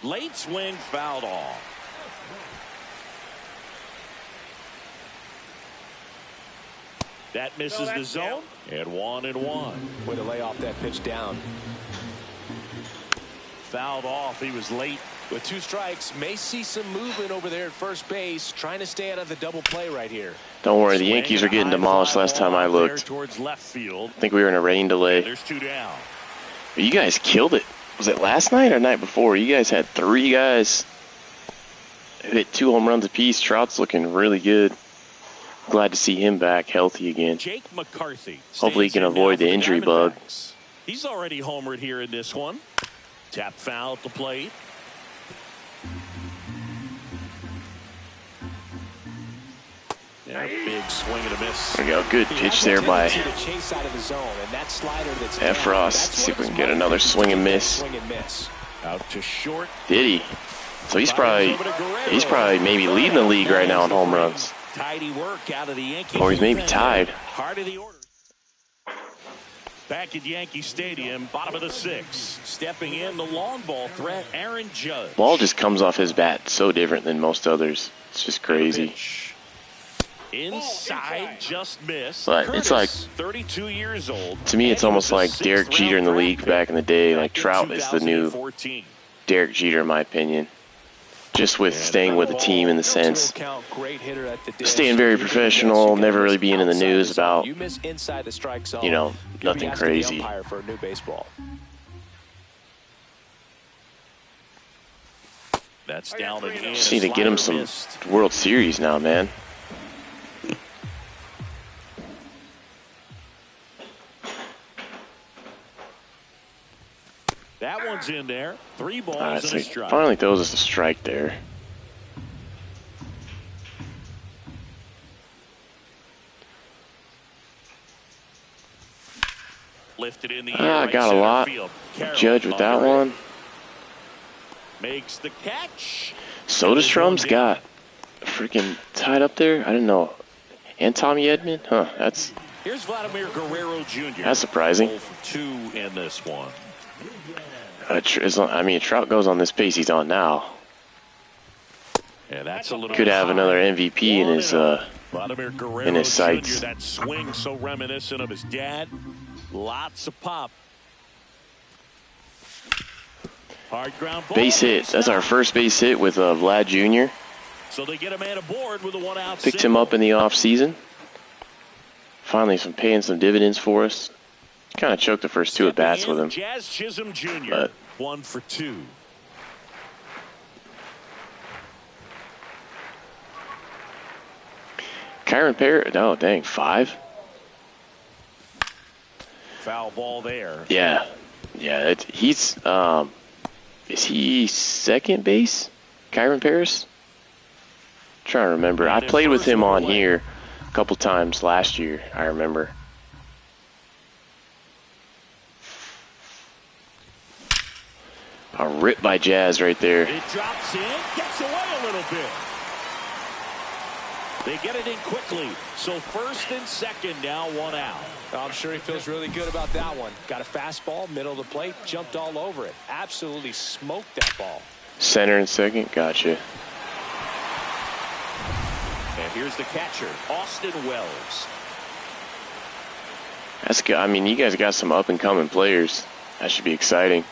Late swing fouled off. That misses the zone, and 1-1. Way to lay off that pitch down. Fouled off. He was late. With 2 strikes, may see some movement over there at first base, trying to stay out of the double play right here. Don't worry, the Yankees are getting demolished last time I looked. Towards left field. I think we were in a rain delay. There's 2 down. But you guys killed it. Was it last night or night before? You guys had 3 guys who hit 2 home runs apiece. Trout's looking really good. Glad to see him back healthy again. Jake McCarthy. Hopefully he can avoid the injury bug. He's already homered here in this one. Tap foul at the plate. Yeah, big swing and a miss. There we go. Good pitch there by Efros. See if we can get another swing and miss. Out to short. Did he? So he's probably maybe leading the league right now in home runs. Tidy work out of the Yankees. Or he's maybe tied. Heart of the order. Back at Yankee Stadium, bottom of the sixth. Stepping in, the long ball threat, Aaron Judge. Ball just comes off his bat so different than most others. It's just crazy. Inside, just missed. But it's like 32 years old. To me, it's almost like Derek Jeter in the league back in the day. Like Trout is the new Derek Jeter, in my opinion. Just with staying with the team in the sense, staying very professional, never really being in the news about, you know, nothing crazy. That's down again. Just need to get him some World Series now, man. That one's in there. 3 balls and a strike. Finally throws us a strike there. Lifted in the air. I got a lot. Judge with that one. Makes the catch. Soderstrom's got freaking tied up there. I didn't know. And Tommy Edman? Huh, that's... Here's Vladimir Guerrero Jr. That's surprising. 0 for 2 in this one. I mean, Trout goes on this pace he's on now. Yeah, that's a little could have another MVP in his Vladimir Guerrero in his sights. Jr., that swing so reminiscent of his dad. Lots of pop. Hard ground ball. Base hit. That's our first base hit with Vlad Jr. So they get a man aboard with a 1-out. Picked him up in the off season. Finally, paying some dividends for us. Kind of choked the first 2 at bats with him. Jazz Chisholm Jr. But 1 for 2. Kyron Parrott. Oh, dang, 5. Foul ball there. Yeah. He's is he second base? Kyron Paris? Trying to remember. I played with him on here a couple times last year, I remember. A rip by Jazz right there. It drops in, gets away a little bit. They get it in quickly. So first and second, now 1 out. I'm sure he feels really good about that one. Got a fastball, middle of the plate, jumped all over it. Absolutely smoked that ball. Center and second, gotcha. And here's the catcher, Austin Wells. That's good. I mean, you guys got some up-and-coming players. That should be exciting.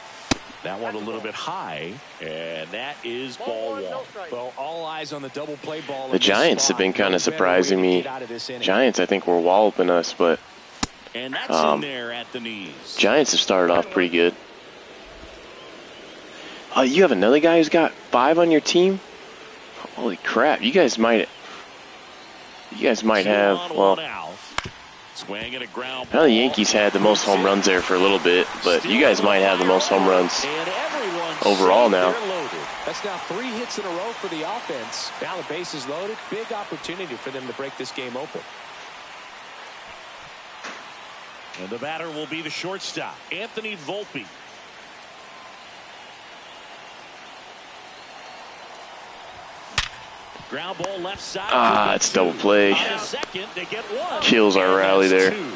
That one a little bit high, and that is ball 1. Well, all eyes on the double play ball. The Giants have been kind of surprising me. Giants, I think, were walloping us, but and that's in there at the knees. Giants have started off pretty good. Oh, you have another guy who's got 5 on your team? Holy crap! You guys might have. Well, Swing and a ground I know the Yankees had the most home runs there for a little bit, but you guys might have the most home runs overall now. That's now 3 hits in a row for the offense. Now the base is loaded. Big opportunity for them to break this game open. And the batter will be the shortstop, Anthony Volpe. Ground ball left side. It's double play. Second, they get 1. Kills our rally there. 2.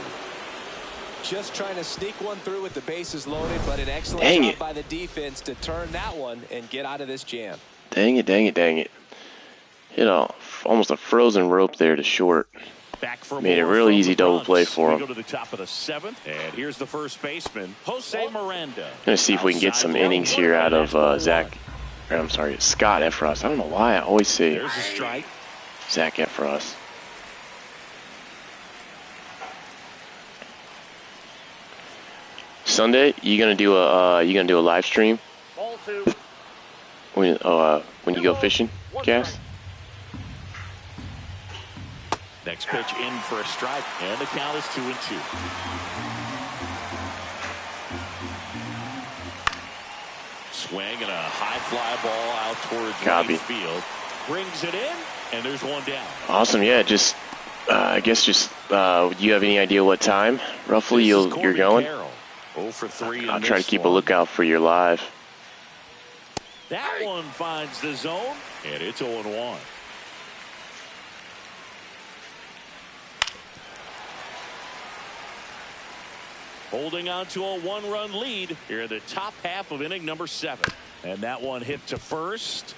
Just trying to sneak one through with the bases loaded, but an excellent job by the defense to turn that one and get out of this jam. Dang it. Hit almost a frozen rope there to short. Made a real easy double play for him. We go to the top of the 7th, and here's the first baseman, Jose Miranda. Gonna see if we can get some innings here out of Scott Efros. I don't know why I always say There's a strike. Zach Efros. Sunday, you gonna do a live stream Ball 2. when you go fishing, Cass? Next pitch in for a strike, and the count is 2-2. Swing and a high fly ball out towards right field. Brings it in, and there's one down. Awesome, yeah. Just, I guess, just you have any idea what time roughly you're going? 0 for 3. I'll try to keep a lookout for your live. That one finds the zone, and it's 0-1. Holding on to a 1-run lead here in the top half of inning number 7. And that one hit to first.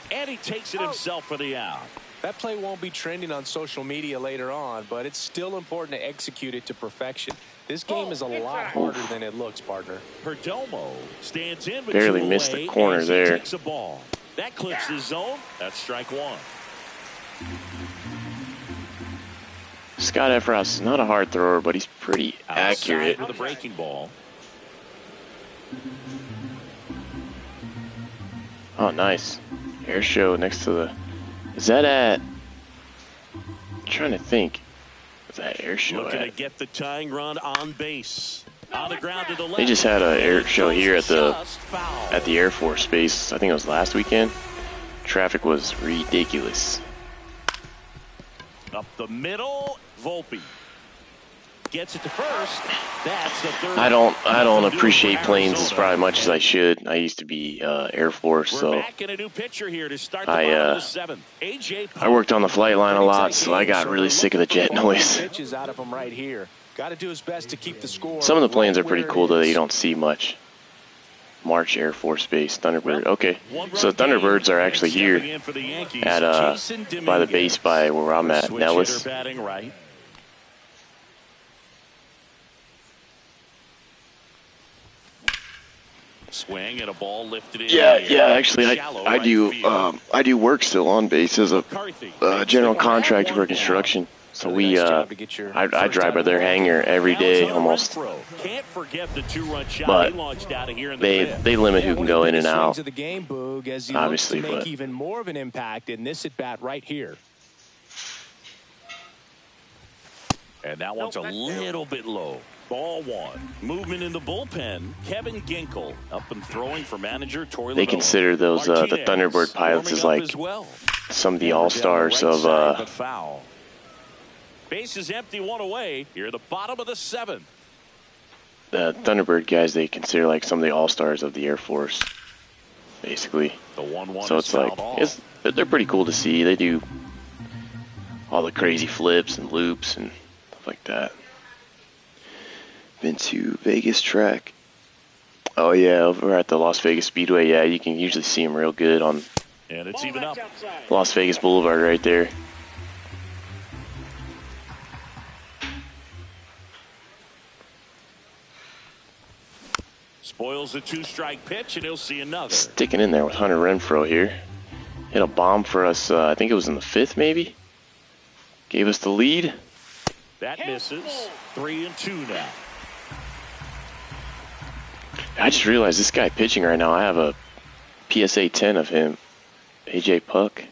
And he takes it himself for the out. That play won't be trending on social media later on, but it's still important to execute it to perfection. This game is a lot harder than it looks, partner. Perdomo stands in, barely missed the corner there. Takes a ball. That clips the zone. That's strike 1. Scott Efros is not a hard thrower, but he's pretty accurate. With a breaking ball. Oh, nice. Air show next to the... Is that at... I'm trying to think. What's that air show Looking at? to get the tying run on base. On the ground to the left. They just had an air show here at the Air Force Base. I think it was last weekend. Traffic was ridiculous. Up the middle, Volpe gets it to first. That's the third. I don't appreciate planes as probably much as I should. I used to be Air Force, so back in a new pitcher here to start the bottom of the 7th. I worked on the flight line a lot, so I got really sick of the jet noise. Pitches out of him right here. Got to do his best to keep the score. Some of the planes are pretty cool that you don't see much. March Air Force Base, Thunderbird. Okay, so Thunderbirds are actually here at by the base by where I'm at, Nellis. Swing and a ball lifted in. Yeah. Actually, I do work still on base as a general contractor for construction. So I drive by their hangar every day almost. Can't forget the 2-run shot But he launched out of here in the they limit who can go in and out. Obviously, to make even more of an impact in this at bat right here. And that one's a little bit low. Ball 1. Movement in the bullpen. Kevin Ginkel up and throwing for manager Torey. They consider those the Thunderbird pilots as like some of the all-stars of Base is empty, 1 away. Here at the bottom of the 7th. The Thunderbird guys, they consider like some of the all-stars of the Air Force, basically. The 1-1 so it's like they're pretty cool to see. They do all the crazy flips and loops and stuff like that. Been to Vegas track. Oh yeah, over at the Las Vegas Speedway. Yeah, you can usually see them real good on and it's even up. Las Vegas Boulevard right there. Spoils the 2-strike pitch, and he'll see another. Sticking in there with Hunter Renfroe here. Hit a bomb for us, I think it was in the 5th maybe. Gave us the lead. That misses. 3-2 now. I just realized this guy pitching right now, I have a PSA 10 of him. AJ Puck.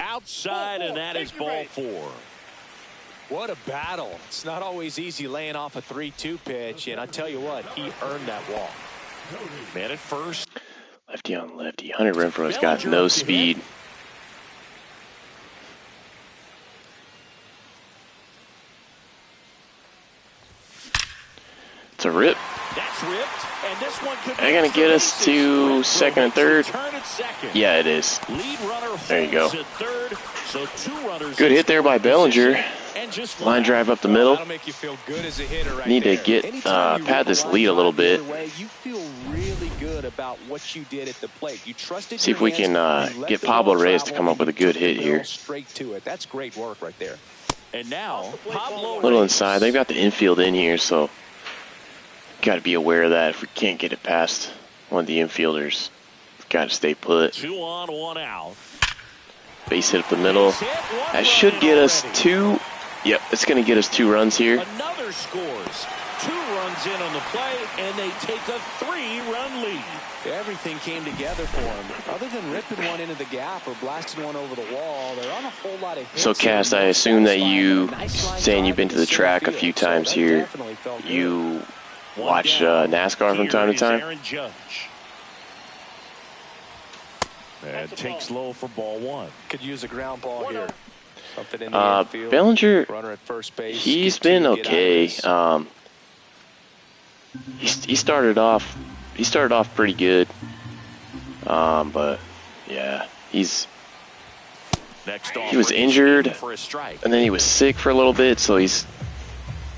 Outside, and that is ball 4. What a battle. It's not always easy laying off a 3-2 pitch, and I tell you what, he earned that walk. Man at first. Lefty on lefty. Hunter Renfroe's got no speed. It's a rip. That's ripped, and this one could They're going to get us to second and third. Yeah, it is. There you go. Good hit there by Bellinger. Line drive up the middle. Need to get pad this lead a little bit. See if we can get Pablo Reyes to come up with a good hit here. That's great work right there. And now Pablo a little inside. They've got the infield in here, so got to be aware of that. If we can't get it past one of the infielders, got to stay put. 2 on, 1 out. Base hit up the middle. That should get us 2. Yep, it's going to get us 2 runs here. Another scores. 2 runs stands in on the play, and they take a 3-run lead. Everything came together for him. Other than ripping one into the gap or blasting one over the wall, there aren't a whole lot of hits. So, Cass, I assume that you, saying you've been to the track a few times here, you watch NASCAR from time to time? Aaron Judge. And takes low for ball 1. Could use a ground ball here. Something in the infield. Bellinger, Runner at first base. he's been okay. He started off pretty good. But yeah, he was injured, and then he was sick for a little bit, so he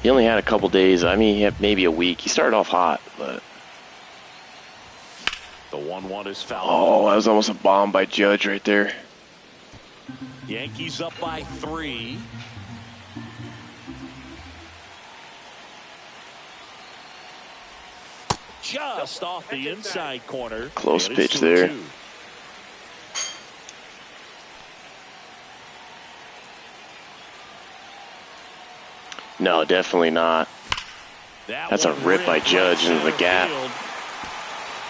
only had a couple days. I mean, he had maybe a week. He started off hot, but the 1-1 is fouled. Oh, that was almost a bomb by Judge right there. Yankees up by 3. Just off the inside corner. Close pitch there. 2-2. No, definitely not. That's a rip by Judge into the gap.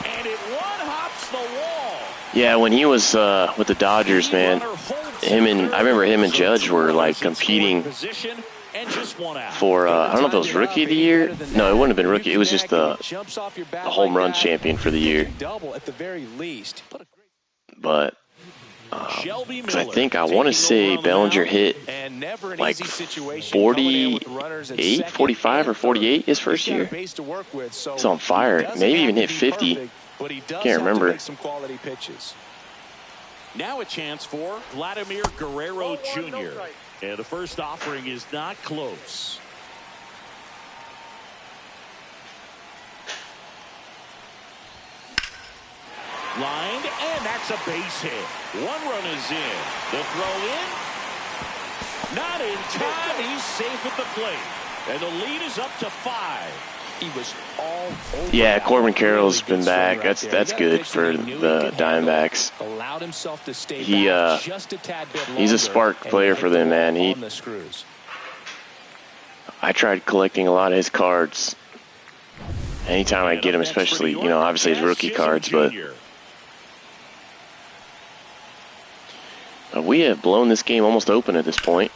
And it one-hops the wall. Yeah, when he was with the Dodgers, man, I remember him and Judge were like competing for I don't know if it was Rookie of the Year. No, it wouldn't have been Rookie. It was just the home run champion for the year. But because I want to say Bellinger hit like 48, 45 or 48 his first year. It's on fire. Maybe even hit 50. Can't remember. Now a chance for Vladimir Guerrero Jr. And the first offering is not close. Lined, and that's a base hit. 1 run is in. The throw in. Not in time. He's safe at the plate. And the lead is up to 5. He was all over. Yeah, Corbin Carroll's been back. That's good for the Diamondbacks. Allowed himself to stay Just a tad bit longer. He's a spark player for them, man. I tried collecting a lot of his cards. Anytime I get him, especially, obviously his rookie cards, but we have blown this game almost open at this point.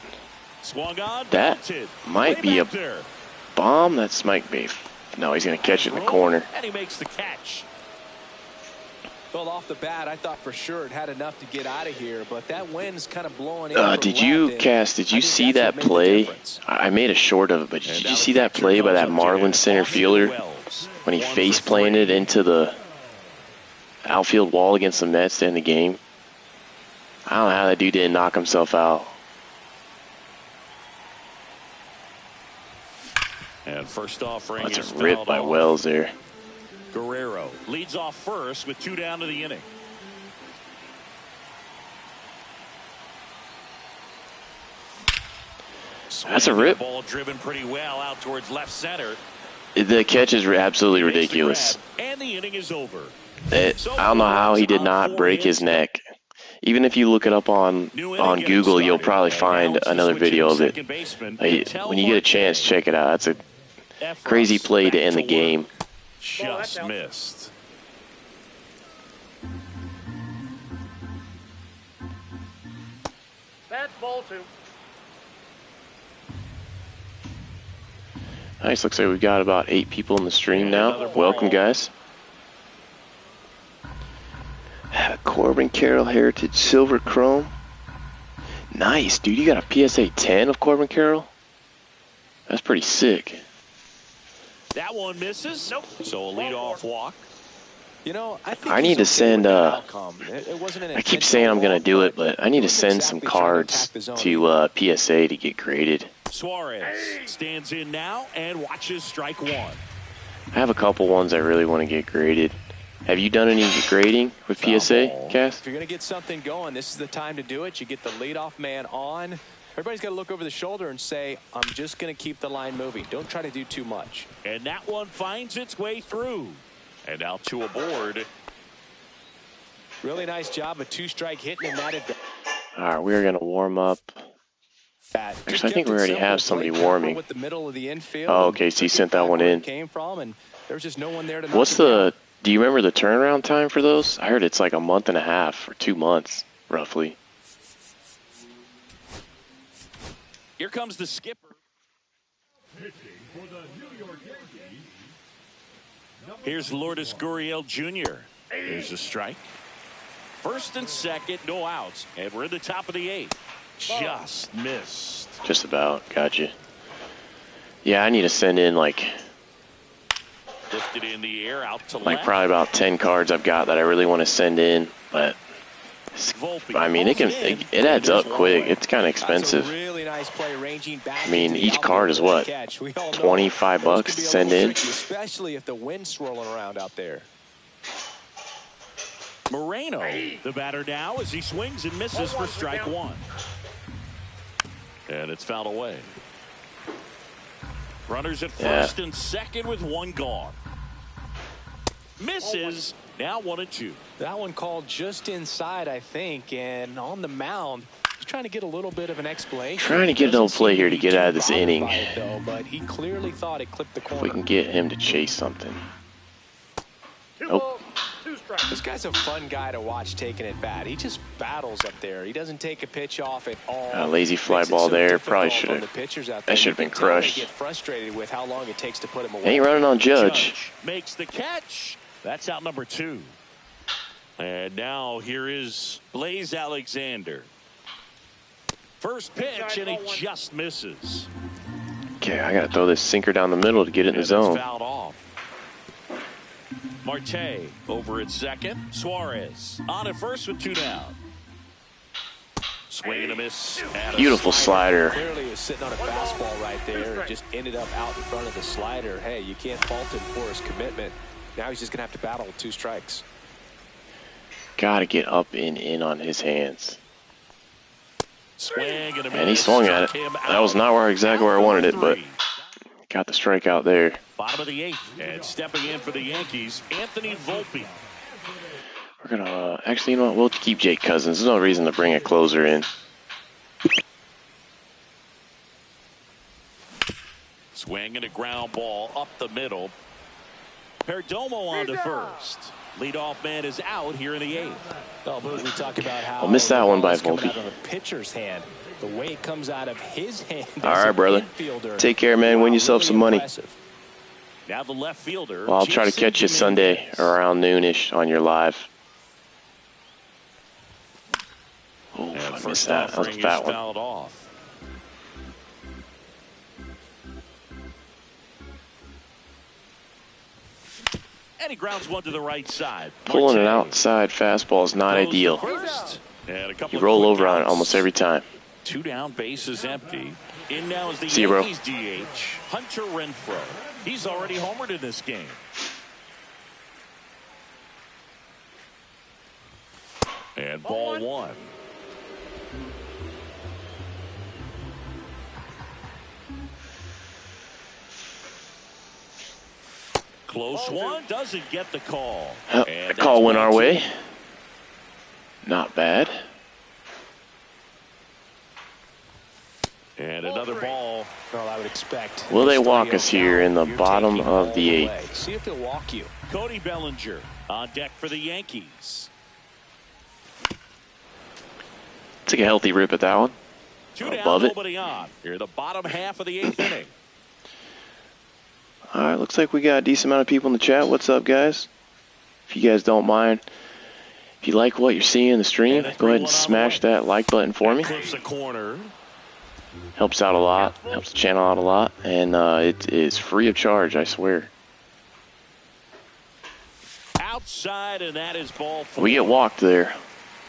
That might be a bomb. That might be. No, he's going to catch it in the corner. And he makes the catch. Well, off the bat, I thought for sure it had enough to get out of here, but that wind's kind of blowing in. Did you see that play? I made a short of it, but did you see that play by that Marlins center fielder when he face planted into the outfield wall against the Mets to end the game? I don't know how that dude didn't knock himself out. And first offering That's a rip by Wells there. Guerrero leads off first with 2 down to the inning. That's a rip. Ball driven pretty well out towards left center. The catch is absolutely ridiculous. And the inning is over. I don't know how he did not break his neck. Even if you look it up on Google, you'll probably find another video of it. When you get a chance, check it out. That's a crazy play to end the game. Just missed. That's ball 2. Nice. Looks like we've got about 8 people in the stream now. Welcome, guys. Corbin Carroll Heritage Silver Chrome. Nice, dude. You got a PSA 10 of Corbin Carroll? That's pretty sick. That one misses. Nope. So a leadoff walk. I need to send, I keep saying I'm going to do it, but I need to send some cards to PSA to get graded. Suarez stands in now and watches strike 1. I have a couple ones I really want to get graded. Have you done any grading with PSA, Cass? If you're going to get something going, this is the time to do it. You get the leadoff man on. Everybody's got to look over the shoulder and say, I'm just going to keep the line moving. Don't try to do too much. And that one finds its way through. And out to a board. Really nice job, a 2-strike hit and that. All right, we're going to warm up Actually, I think we already have somebody warming. With the middle of the infield. Oh, okay, so he sent that one in. Came from, and there was just no one there to What's the, do you remember the turnaround time for those? I heard it's like a month and a half or 2 months, roughly. Here comes the skipper. Here's Lourdes Gurriel Jr. Here's a strike. First and second, no outs. And we're in the top of the 8th. Just missed. Just about. Gotcha. Yeah, I need to send in like Lifted in the air, out to like left. probably about 10 cards I've got that I really want to send in, but I mean it adds up quick. It's kind of expensive. Really nice play, ranging back. I mean each card is what, $25 to send in. Especially if the wind's swirling around out there. Moreno, the batter now, as he swings and misses for strike 1. And it's fouled away. Runners at first and second with 1 gone. Misses. Now 1-2. That one called just inside, I think, and on the mound, he's trying to get a little bit of an explanation. Trying to get no play here to get out of this inning. But he clearly thought it clipped the corner. If we can get him to chase something. Nope. This guy's a fun guy to watch taking it bat. He just battles up there. He doesn't take a pitch off at all. Lazy fly ball there. Probably should have. That should have been crushed. Get frustrated with how long it takes to put him away. Ain't running on Judge. Makes the catch. That's out number 2. And now here is Blaze Alexander. First pitch, and he just misses. Okay, I gotta throw this sinker down the middle to get it in the zone. Fouled off. Marte over at second. Suarez on at first with 2 down. Swing and a miss. Beautiful slider. Clearly was sitting on a fastball right there. Just ended up out in front of the slider. Hey, you can't fault him for his commitment. Now he's just going to have to battle with 2 strikes. Gotta get up and in on his hands. Swing and a miss. And he swung at it. That was not exactly where I wanted it, but got the strikeout there. Bottom of the 8th, and stepping in for the Yankees, Anthony Volpe. We're gonna actually, you know what? We'll keep Jake Cousins. There's no reason to bring a closer in. Swing and a ground ball up the middle. Perdomo on to first. Leadoff man is out here in the 8th. Oh, we talk about how I'll miss that one by Volpe. Out of a pitcher's hand. The way it comes out of his hand. All right, brother. Take care, man. Win yourself some money. Now the left fielder. Well, I'll try to catch you Sunday around noonish on your live. Oh, I missed that. That was a fat one. Off. And he grounds one to the right side. Pulling an outside fastball is not ideal. You roll over on it almost every time. 2 down, base is empty. In now is the See you, bro. Yankees DH, Hunter Renfroe. He's already homered in this game. And ball 1. Close one, doesn't get the call. The call went our way. Not bad. And another ball. Well, I would expect. Will they walk us here in the bottom of the 8th? See if they'll walk you. Cody Bellinger on deck for the Yankees. Took a healthy rip at that one. 2 down, above it. nobody on. Here, the bottom half of the 8th inning. All right, looks like we got a decent amount of people in the chat. What's up, guys? If you guys don't mind, if you like what you're seeing in the stream, go ahead and smash that like button for me. Clips a corner. Helps out a lot. Helps the channel out a lot. And it is free of charge, I swear. Outside, and that is ball 4. We get walked there.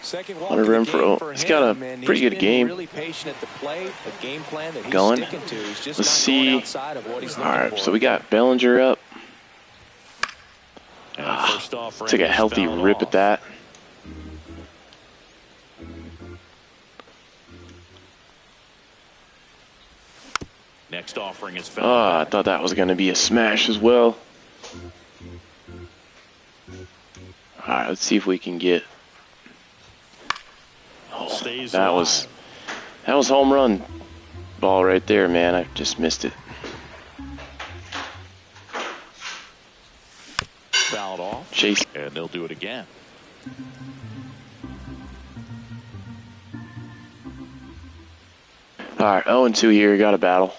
Second walk Hunter Renfroe. He's got a pretty good game really patient at the plate, a game plan that he's going. sticking to. He's just Let's not see. going outside of what he's All looking right, for. so we got Bellinger up. First off, Took a healthy rip at that. Next offering is found. I thought that was going to be a smash as well. All right, let's see if we can get. Oh, that was home run ball right there, man. I just missed it. Fouled off. Chase. And they'll do it again. All right, 0-2 here. Got a battle.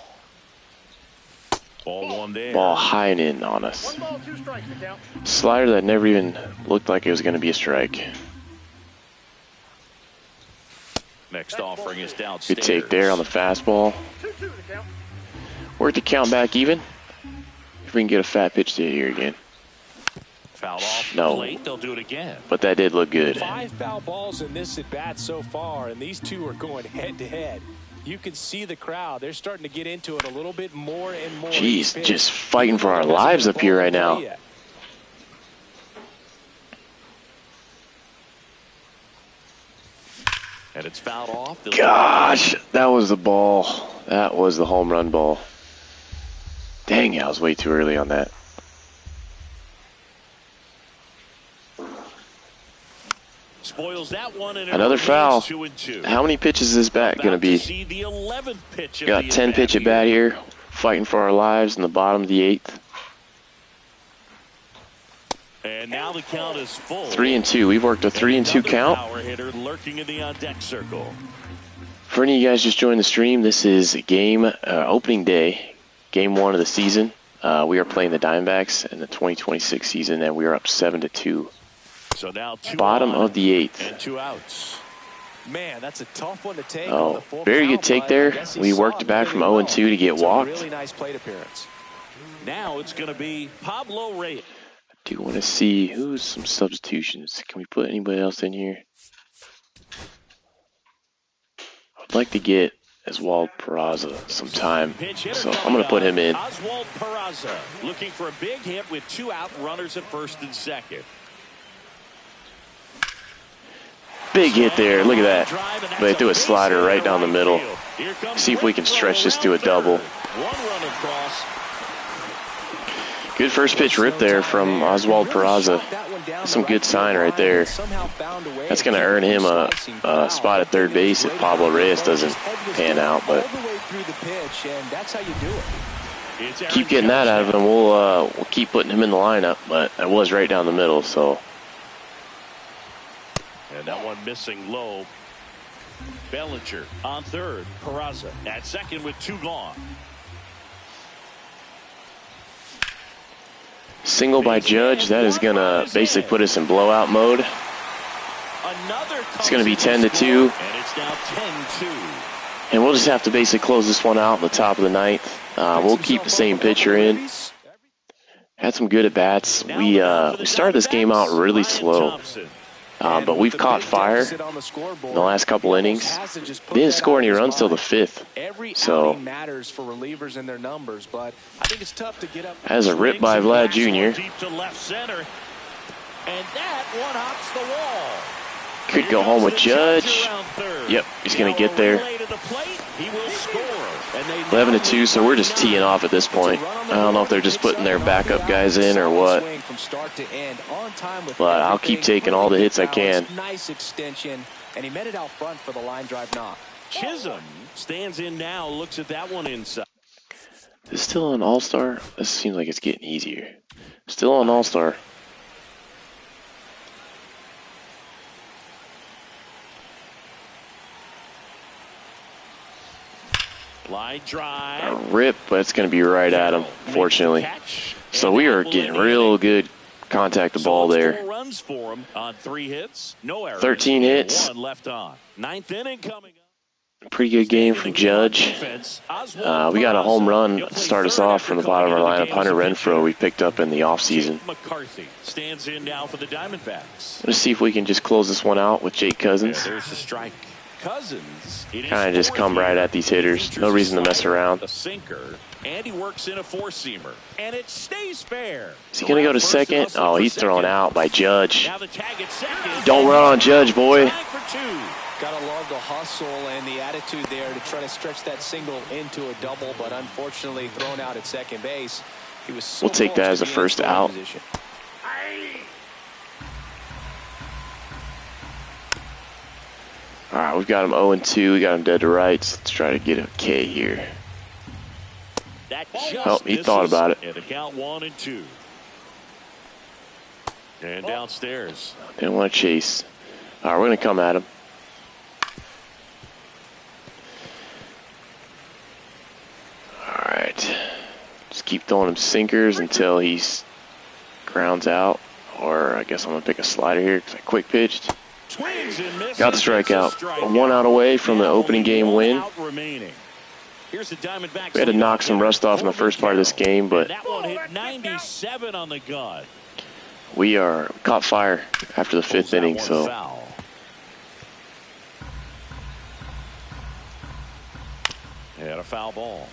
Ball one there. Ball high and in on us. 1 ball, 2 strikes to count. Slider that never even looked like it was going to be a strike. Next offering is downstairs. Good take there on the fastball. 2-2 to count. Work the count back even. If we can get a fat pitch to here again. Foul off the No. plate. They'll do it again. But that did look good. 5 foul balls in this at bat so far, and these two are going head to head. You can see the crowd. They're starting to get into it a little bit more and more. Jeez, just fighting for our lives up here right now. And it's fouled off. Gosh, that was the ball. That was the home run ball. Dang, I was way too early on that. Spoils that one, and Another foul. 2-2. How many pitches is this bat going to be? See the 11th pitch of Got the 10 pitch at bat here. Fighting for our lives in the bottom of the 8th. And now the count is full. 3-2. We've worked a 3-2 count. Power hitter lurking in the on-deck circle. For any of you guys just joined the stream, this is opening day, game 1 of the season. We are playing the Diamondbacks in the 2026 season, and we are up 7-2. So now Bottom of the 8th. and 2 outs. Man, that's a tough one to take. Oh, very good take there. We worked back from 0-2 to get walked. Really nice plate appearance. Now it's going to be Pablo Reyes. Do you want to see who's some substitutions? Can we put anybody else in here? I'd like to get Oswald Peraza some time, so I'm going to put him in. Oswald Peraza looking for a big hit with 2 out, runners at first and second. Big hit there. Look at that. They threw a slider right down the middle. See if we can stretch this to a double. 1 run across. Good first pitch rip there from Oswald Peraza. That's some good sign right there. That's going to earn him a spot at third base if Pablo Reyes doesn't pan out. But keep getting that out of him. We'll keep putting him in the lineup. But that was right down the middle, so. And that one missing low. Bellinger on third. Peraza at second with 2 gone. Single by Judge. That is going to basically put us in blowout mode. It's going to be 10-2. And it's now 10-2. And we'll just have to basically close this one out in the top of the 9th. We'll keep the same pitcher in. Had some good at-bats. We started this game out really slow. But we've caught fire in the last couple innings. Didn't score any runs till the 5th. So as a rip by Vlad Jr. Could go home with Judge. Yep, he's going to get there. 11-2, so we're just teeing off at this point. I don't know if they're just putting their backup guys in or what. But I'll keep taking all the hits I can. Nice extension, and he met it out front for the line drive knock. Chisholm stands in now, looks at that one inside. Is this still on All-Star? This seems like it's getting easier. Still on All-Star. Line drive. A rip, but it's going to be right at him, fortunately. So we are getting real good contact the ball there. 4 runs for him on 3 hits. No errors. 13 hits. 1 left on. 9th inning coming up. Pretty good game from Judge. We got a home run to start us off from the bottom of our lineup. Hunter Renfroe we picked up in the offseason. McCarthy stands in now for the Diamondbacks. Let's see if we can just close this one out with Jake Cousins. There's the strike. Cousins. Kind of just come right at these hitters. No reason to mess around. The sinker. And he works in a 4-seamer. And it stays fair. Is he going to go to second? Oh, he's thrown out by Judge. Now the tag at second. Don't run on Judge, boy. Got to love the hustle and the attitude there to try to stretch that single into a double, but unfortunately thrown out at second base. He was so we'll take that as a first out. Position. All right, we've got him 0-2. We got him dead to rights. Let's try to get a K here. That Oh, he thought about it. And the count 1-2. And downstairs. Didn't want to chase. All right, we're going to come at him. All right. Just keep throwing him sinkers until he grounds out. Or I guess I'm going to pick a slider here because I quick pitched. Got the strikeout. 1 out away from the opening game win. We had to knock some rust off in the first part of this game, but that one hit 97 on the gun. We caught fire after the 5th inning, so and a foul ball.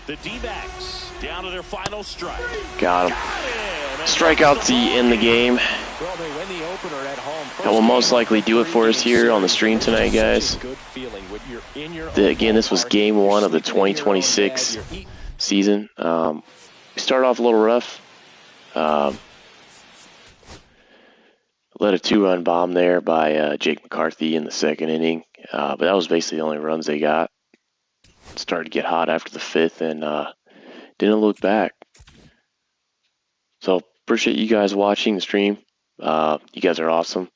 The D-backs down to their final strike. got him. Strikeout to end the game. Well, they win the opener at home. That will most likely do it for us here on the stream tonight, guys. Again, this was game 1 of the 2026 season. We started off a little rough. Led a 2-run bomb there by Jake McCarthy in the 2nd inning. But that was basically the only runs they got. Started to get hot after the 5th and didn't look back. So appreciate you guys watching the stream. You guys are awesome.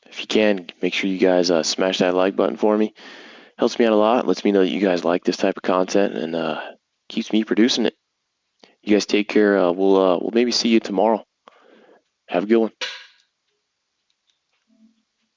If you can, make sure you guys smash that like button for me. Helps me out a lot. Lets me know that you guys like this type of content and keeps me producing it. You guys take care. We'll maybe see you tomorrow. Have a good one.